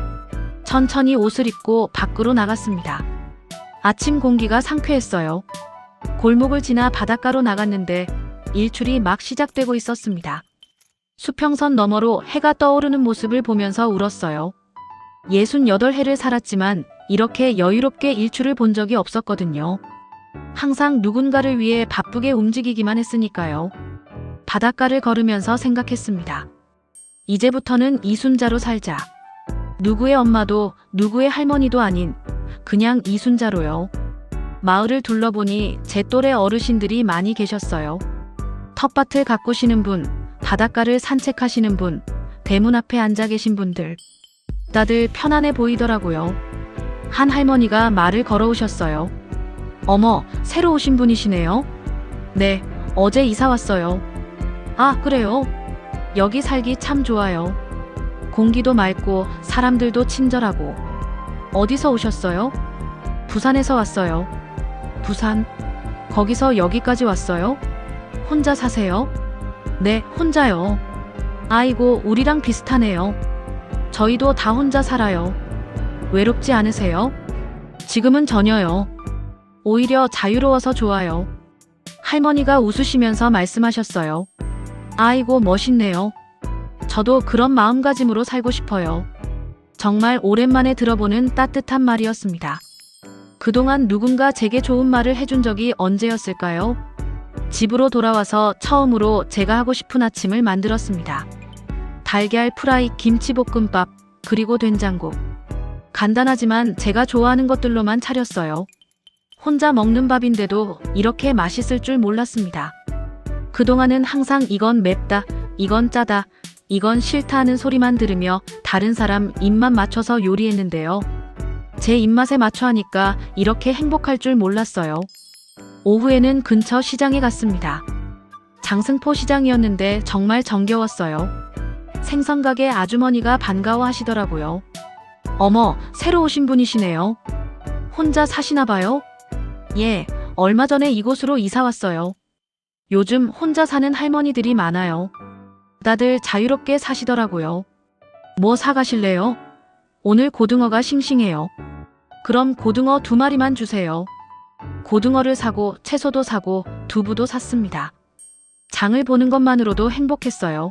천천히 옷을 입고 밖으로 나갔습니다. 아침 공기가 상쾌했어요. 골목을 지나 바닷가로 나갔는데 일출이 막 시작되고 있었습니다. 수평선 너머로 해가 떠오르는 모습을 보면서 울었어요. 68해를 살았지만 이렇게 여유롭게 일출을 본 적이 없었거든요. 항상 누군가를 위해 바쁘게 움직이기만 했으니까요. 바닷가를 걸으면서 생각했습니다. 이제부터는 이순자로 살자. 누구의 엄마도 누구의 할머니도 아닌 그냥 이순자로요. 마을을 둘러보니 제 또래 어르신들이 많이 계셨어요. 텃밭을 가꾸시는 분, 바닷가를 산책하시는 분, 대문 앞에 앉아 계신 분들. 다들 편안해 보이더라고요. 한 할머니가 말을 걸어오셨어요. 어머, 새로 오신 분이시네요? 네, 어제 이사 왔어요. 아, 그래요? 여기 살기 참 좋아요. 공기도 맑고 사람들도 친절하고. 어디서 오셨어요? 부산에서 왔어요. 부산? 거기서 여기까지 왔어요? 혼자 사세요? 네, 혼자요. 아이고, 우리랑 비슷하네요. 저희도 다 혼자 살아요. 외롭지 않으세요? 지금은 전혀요. 오히려 자유로워서 좋아요. 할머니가 웃으시면서 말씀하셨어요. 아이고, 멋있네요. 저도 그런 마음가짐으로 살고 싶어요. 정말 오랜만에 들어보는 따뜻한 말이었습니다. 그동안 누군가 제게 좋은 말을 해준 적이 언제였을까요? 집으로 돌아와서 처음으로 제가 하고 싶은 아침을 만들었습니다. 달걀 프라이, 김치볶음밥, 그리고 된장국. 간단하지만 제가 좋아하는 것들로만 차렸어요. 혼자 먹는 밥인데도 이렇게 맛있을 줄 몰랐습니다. 그동안은 항상 이건 맵다, 이건 짜다, 이건 싫다 하는 소리만 들으며 다른 사람 입맛 맞춰서 요리했는데요. 제 입맛에 맞춰 하니까 이렇게 행복할 줄 몰랐어요. 오후에는 근처 시장에 갔습니다. 장승포 시장이었는데 정말 정겨웠어요. 생선가게 아주머니가 반가워하시더라고요. 어머, 새로 오신 분이시네요. 혼자 사시나 봐요? 예, 얼마 전에 이곳으로 이사 왔어요. 요즘 혼자 사는 할머니들이 많아요. 다들 자유롭게 사시더라고요. 뭐 사가실래요? 오늘 고등어가 싱싱해요. 그럼 고등어 2마리만 주세요. 고등어를 사고 채소도 사고 두부도 샀습니다. 장을 보는 것만으로도 행복했어요.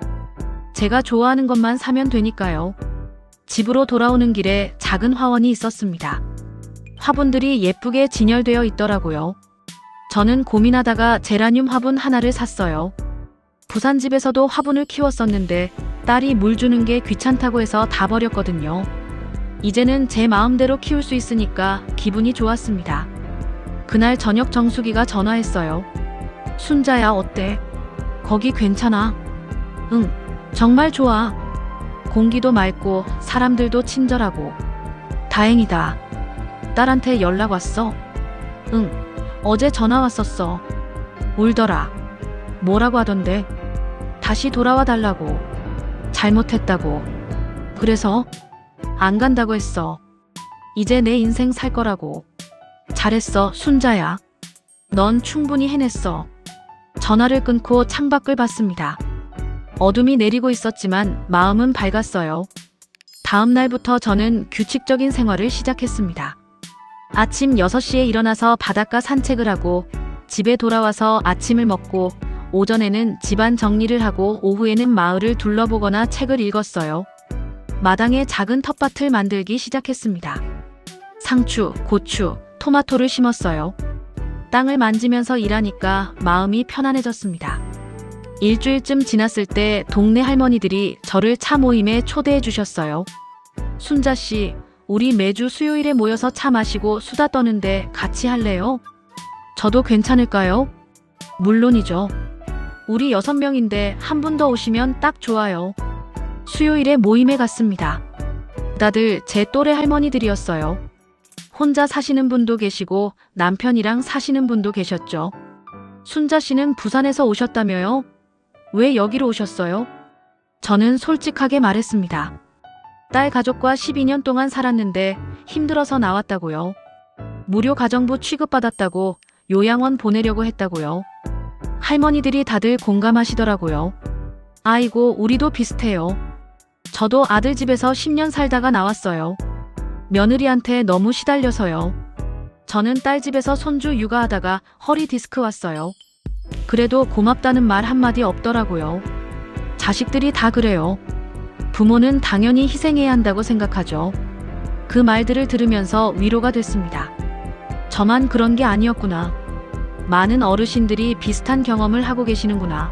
제가 좋아하는 것만 사면 되니까요. 집으로 돌아오는 길에 작은 화원이 있었습니다. 화분들이 예쁘게 진열되어 있더라고요. 저는 고민하다가 제라늄 화분 하나를 샀어요. 부산 집에서도 화분을 키웠었는데 딸이 물 주는 게 귀찮다고 해서 다 버렸거든요. 이제는 제 마음대로 키울 수 있으니까 기분이 좋았습니다. 그날 저녁 정수기가 전화했어요. 순자야, 어때? 거기 괜찮아? 응, 정말 좋아. 공기도 맑고 사람들도 친절하고. 다행이다. 딸한테 연락 왔어? 응, 어제 전화 왔었어. 울더라. 뭐라고 하던데? 다시 돌아와 달라고. 잘못했다고. 그래서? 안 간다고 했어. 이제 내 인생 살 거라고. 잘했어, 순자야. 넌 충분히 해냈어. 전화를 끊고 창밖을 봤습니다. 어둠이 내리고 있었지만 마음은 밝았어요. 다음 날부터 저는 규칙적인 생활을 시작했습니다. 아침 6시에 일어나서 바닷가 산책을 하고 집에 돌아와서 아침을 먹고 오전에는 집안 정리를 하고 오후에는 마을을 둘러보거나 책을 읽었어요. 마당에 작은 텃밭을 만들기 시작했습니다. 상추, 고추, 토마토를 심었어요. 땅을 만지면서 일하니까 마음이 편안해졌습니다. 일주일쯤 지났을 때 동네 할머니들이 저를 차 모임에 초대해 주셨어요. 순자씨, 우리 매주 수요일에 모여서 차 마시고 수다 떠는데 같이 할래요? 저도 괜찮을까요? 물론이죠. 우리 6명인데 한 분 더 오시면 딱 좋아요. 수요일에 모임에 갔습니다. 다들 제 또래 할머니들이었어요. 혼자 사시는 분도 계시고 남편이랑 사시는 분도 계셨죠. 순자 씨는 부산에서 오셨다며요? 왜 여기로 오셨어요? 저는 솔직하게 말했습니다. 딸 가족과 12년 동안 살았는데 힘들어서 나왔다고요. 무료 가정부 취급받았다고 요양원 보내려고 했다고요. 할머니들이 다들 공감하시더라고요. 아이고, 우리도 비슷해요. 저도 아들 집에서 10년 살다가 나왔어요. 며느리한테 너무 시달려서요. 저는 딸 집에서 손주 육아하다가 허리 디스크 왔어요. 그래도 고맙다는 말 한마디 없더라고요. 자식들이 다 그래요. 부모는 당연히 희생해야 한다고 생각하죠. 그 말들을 들으면서 위로가 됐습니다. 저만 그런 게 아니었구나. 많은 어르신들이 비슷한 경험을 하고 계시는구나.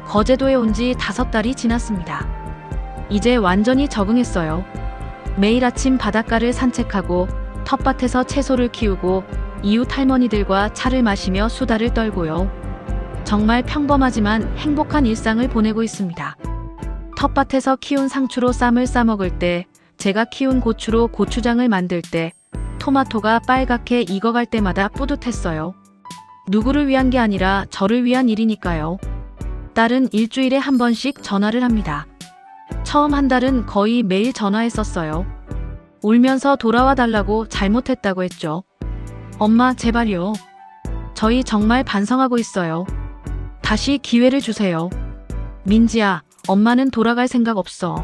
거제도에 온 지 5달이 지났습니다. 이제 완전히 적응했어요. 매일 아침 바닷가를 산책하고 텃밭에서 채소를 키우고 이웃 할머니들과 차를 마시며 수다를 떨고요. 정말 평범하지만 행복한 일상을 보내고 있습니다. 텃밭에서 키운 상추로 쌈을 싸먹을 때, 제가 키운 고추로 고추장을 만들 때, 토마토가 빨갛게 익어갈 때마다 뿌듯했어요. 누구를 위한 게 아니라 저를 위한 일이니까요. 딸은 일주일에 한 번씩 전화를 합니다. 처음 한 달은 거의 매일 전화했었어요. 울면서 돌아와 달라고 잘못했다고 했죠. 엄마, 제발요. 저희 정말 반성하고 있어요. 다시 기회를 주세요. 민지야, 엄마는 돌아갈 생각 없어.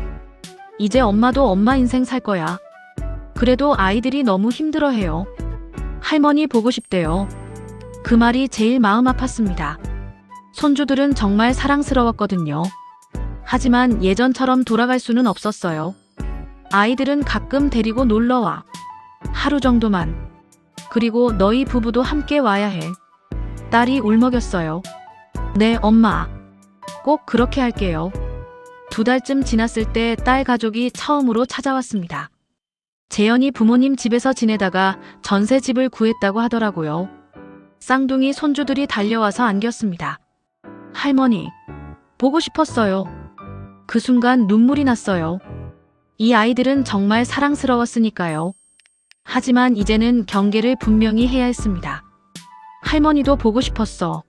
이제 엄마도 엄마 인생 살 거야. 그래도 아이들이 너무 힘들어해요. 할머니 보고 싶대요. 그 말이 제일 마음 아팠습니다. 손주들은 정말 사랑스러웠거든요. 하지만 예전처럼 돌아갈 수는 없었어요. 아이들은 가끔 데리고 놀러와. 하루 정도만. 그리고 너희 부부도 함께 와야 해. 딸이 울먹였어요. 네, 엄마. 꼭 그렇게 할게요. 2달쯤 지났을 때 딸 가족이 처음으로 찾아왔습니다. 재현이 부모님 집에서 지내다가 전셋집을 구했다고 하더라고요. 쌍둥이 손주들이 달려와서 안겼습니다. 할머니, 보고 싶었어요. 그 순간 눈물이 났어요. 이 아이들은 정말 사랑스러웠으니까요. 하지만 이제는 경계를 분명히 해야 했습니다. 할머니도 보고 싶었어.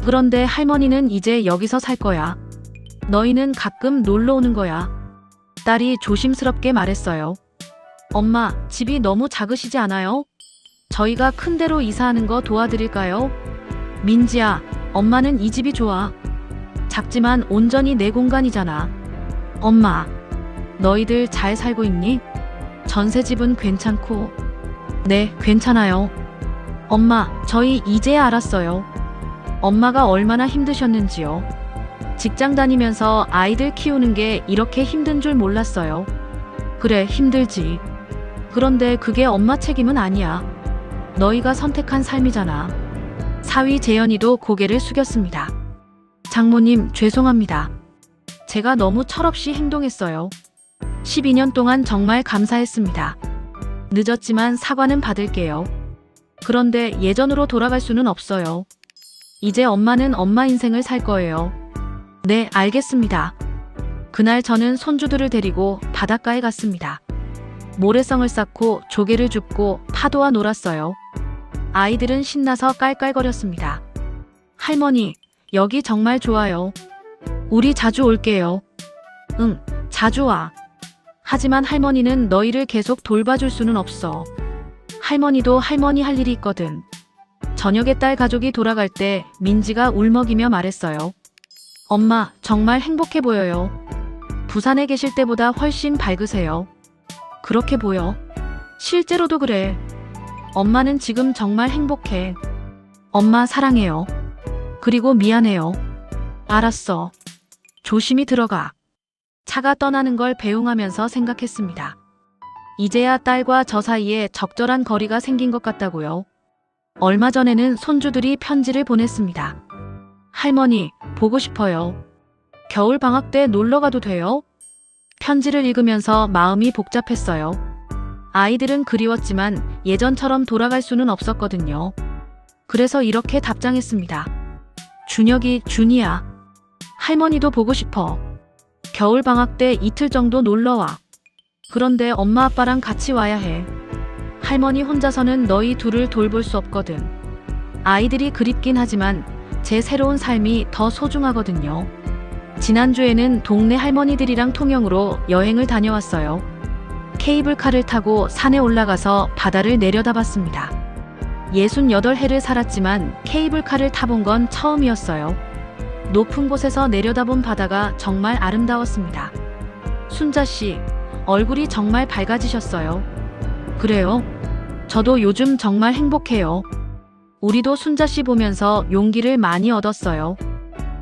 그런데 할머니는 이제 여기서 살 거야. 너희는 가끔 놀러 오는 거야. 딸이 조심스럽게 말했어요. 엄마, 집이 너무 작으시지 않아요? 저희가 큰 데로 이사하는 거 도와드릴까요? 민지야, 엄마는 이 집이 좋아. 작지만 온전히 내 공간이잖아. 엄마, 너희들 잘 살고 있니? 전세집은 괜찮고. 네, 괜찮아요. 엄마, 저희 이제야 알았어요. 엄마가 얼마나 힘드셨는지요. 직장 다니면서 아이들 키우는 게 이렇게 힘든 줄 몰랐어요. 그래, 힘들지. 그런데 그게 엄마 책임은 아니야. 너희가 선택한 삶이잖아. 사위 재현이도 고개를 숙였습니다. 장모님, 죄송합니다. 제가 너무 철없이 행동했어요. 12년 동안 정말 감사했습니다. 늦었지만 사과는 받을게요. 그런데 예전으로 돌아갈 수는 없어요. 이제 엄마는 엄마 인생을 살 거예요. 네, 알겠습니다. 그날 저는 손주들을 데리고 바닷가에 갔습니다. 모래성을 쌓고 조개를 줍고 파도와 놀았어요. 아이들은 신나서 깔깔거렸습니다. 할머니, 여기 정말 좋아요. 우리 자주 올게요. 응, 자주 와. 하지만 할머니는 너희를 계속 돌봐줄 수는 없어. 할머니도 할머니 할 일이 있거든. 저녁에 딸 가족이 돌아갈 때 민지가 울먹이며 말했어요. 엄마, 정말 행복해 보여요. 부산에 계실 때보다 훨씬 밝으세요. 그렇게 보여. 실제로도 그래. 엄마는 지금 정말 행복해. 엄마 사랑해요. 그리고 미안해요. 알았어. 조심히 들어가. 차가 떠나는 걸 배웅하면서 생각했습니다. 이제야 딸과 저 사이에 적절한 거리가 생긴 것 같다고요. 얼마 전에는 손주들이 편지를 보냈습니다. 할머니, 보고 싶어요. 겨울 방학 때 놀러 가도 돼요? 편지를 읽으면서 마음이 복잡했어요. 아이들은 그리웠지만 예전처럼 돌아갈 수는 없었거든요. 그래서 이렇게 답장했습니다. 준혁이, 준이야. 할머니도 보고 싶어. 겨울 방학 때 이틀 정도 놀러와. 그런데 엄마 아빠랑 같이 와야 해. 할머니 혼자서는 너희 둘을 돌볼 수 없거든. 아이들이 그립긴 하지만 제 새로운 삶이 더 소중하거든요. 지난주에는 동네 할머니들이랑 통영으로 여행을 다녀왔어요. 케이블카를 타고 산에 올라가서 바다를 내려다봤습니다. 68해를 살았지만 케이블카를 타본 건 처음이었어요. 높은 곳에서 내려다본 바다가 정말 아름다웠습니다. 순자씨, 얼굴이 정말 밝아지셨어요. 그래요? 저도 요즘 정말 행복해요. 우리도 순자씨 보면서 용기를 많이 얻었어요.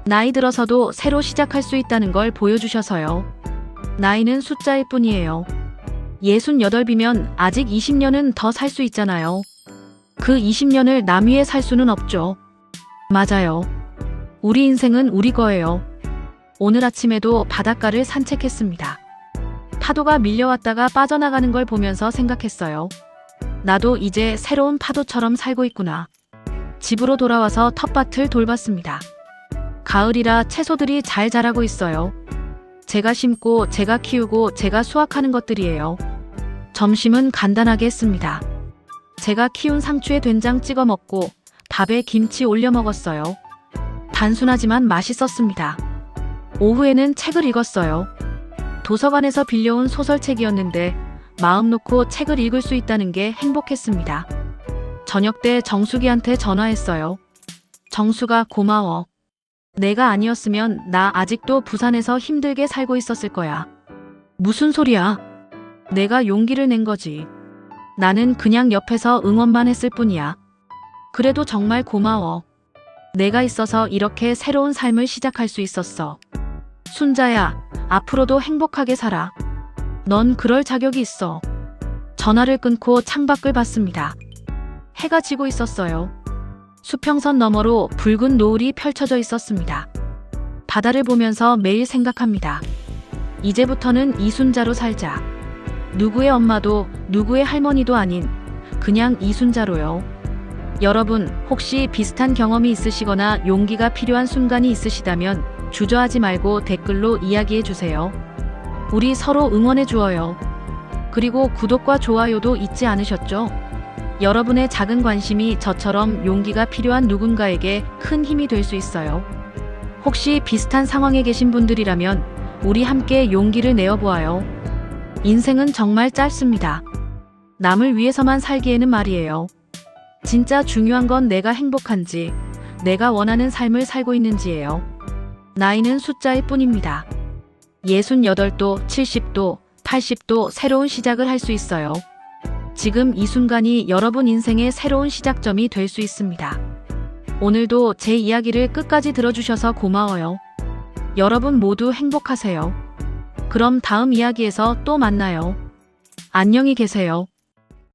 나이 들어서도 새로 시작할 수 있다는 걸 보여주셔서요. 나이는 숫자일 뿐이에요. 68이면 아직 20년은 더 살 수 있잖아요. 그 20년을 남 위에 살 수는 없죠. 맞아요. 우리 인생은 우리 거예요. 오늘 아침에도 바닷가를 산책했습니다. 파도가 밀려왔다가 빠져나가는 걸 보면서 생각했어요. 나도 이제 새로운 파도처럼 살고 있구나. 집으로 돌아와서 텃밭을 돌봤습니다. 가을이라 채소들이 잘 자라고 있어요. 제가 심고 제가 키우고 제가 수확하는 것들이에요. 점심은 간단하게 했습니다. 제가 키운 상추에 된장 찍어 먹고 밥에 김치 올려 먹었어요. 단순하지만 맛있었습니다. 오후에는 책을 읽었어요. 도서관에서 빌려온 소설책이었는데 마음 놓고 책을 읽을 수 있다는 게 행복했습니다. 저녁 때 정수기한테 전화했어요. 정수가 고마워. 내가 아니었으면 나 아직도 부산에서 힘들게 살고 있었을 거야. 무슨 소리야? 내가 용기를 낸 거지. 나는 그냥 옆에서 응원만 했을 뿐이야. 그래도 정말 고마워. 내가 있어서 이렇게 새로운 삶을 시작할 수 있었어. 순자야, 앞으로도 행복하게 살아. 넌 그럴 자격이 있어. 전화를 끊고 창밖을 봤습니다. 해가 지고 있었어요. 수평선 너머로 붉은 노을이 펼쳐져 있었습니다. 바다를 보면서 매일 생각합니다. 이제부터는 이순자로 살자. 누구의 엄마도 누구의 할머니도 아닌 그냥 이순자로요. 여러분, 혹시 비슷한 경험이 있으시거나 용기가 필요한 순간이 있으시다면 주저하지 말고 댓글로 이야기해 주세요. 우리 서로 응원해 주어요. 그리고 구독과 좋아요도 잊지 않으셨죠? 여러분의 작은 관심이 저처럼 용기가 필요한 누군가에게 큰 힘이 될 수 있어요. 혹시 비슷한 상황에 계신 분들이라면 우리 함께 용기를 내어보아요. 인생은 정말 짧습니다. 남을 위해서만 살기에는 말이에요. 진짜 중요한 건 내가 행복한지, 내가 원하는 삶을 살고 있는지예요. 나이는 숫자일 뿐입니다. 68도, 70도, 80도 새로운 시작을 할 수 있어요. 지금 이 순간이 여러분 인생의 새로운 시작점이 될 수 있습니다. 오늘도 제 이야기를 끝까지 들어주셔서 고마워요. 여러분 모두 행복하세요. 그럼 다음 이야기에서 또 만나요. 안녕히 계세요.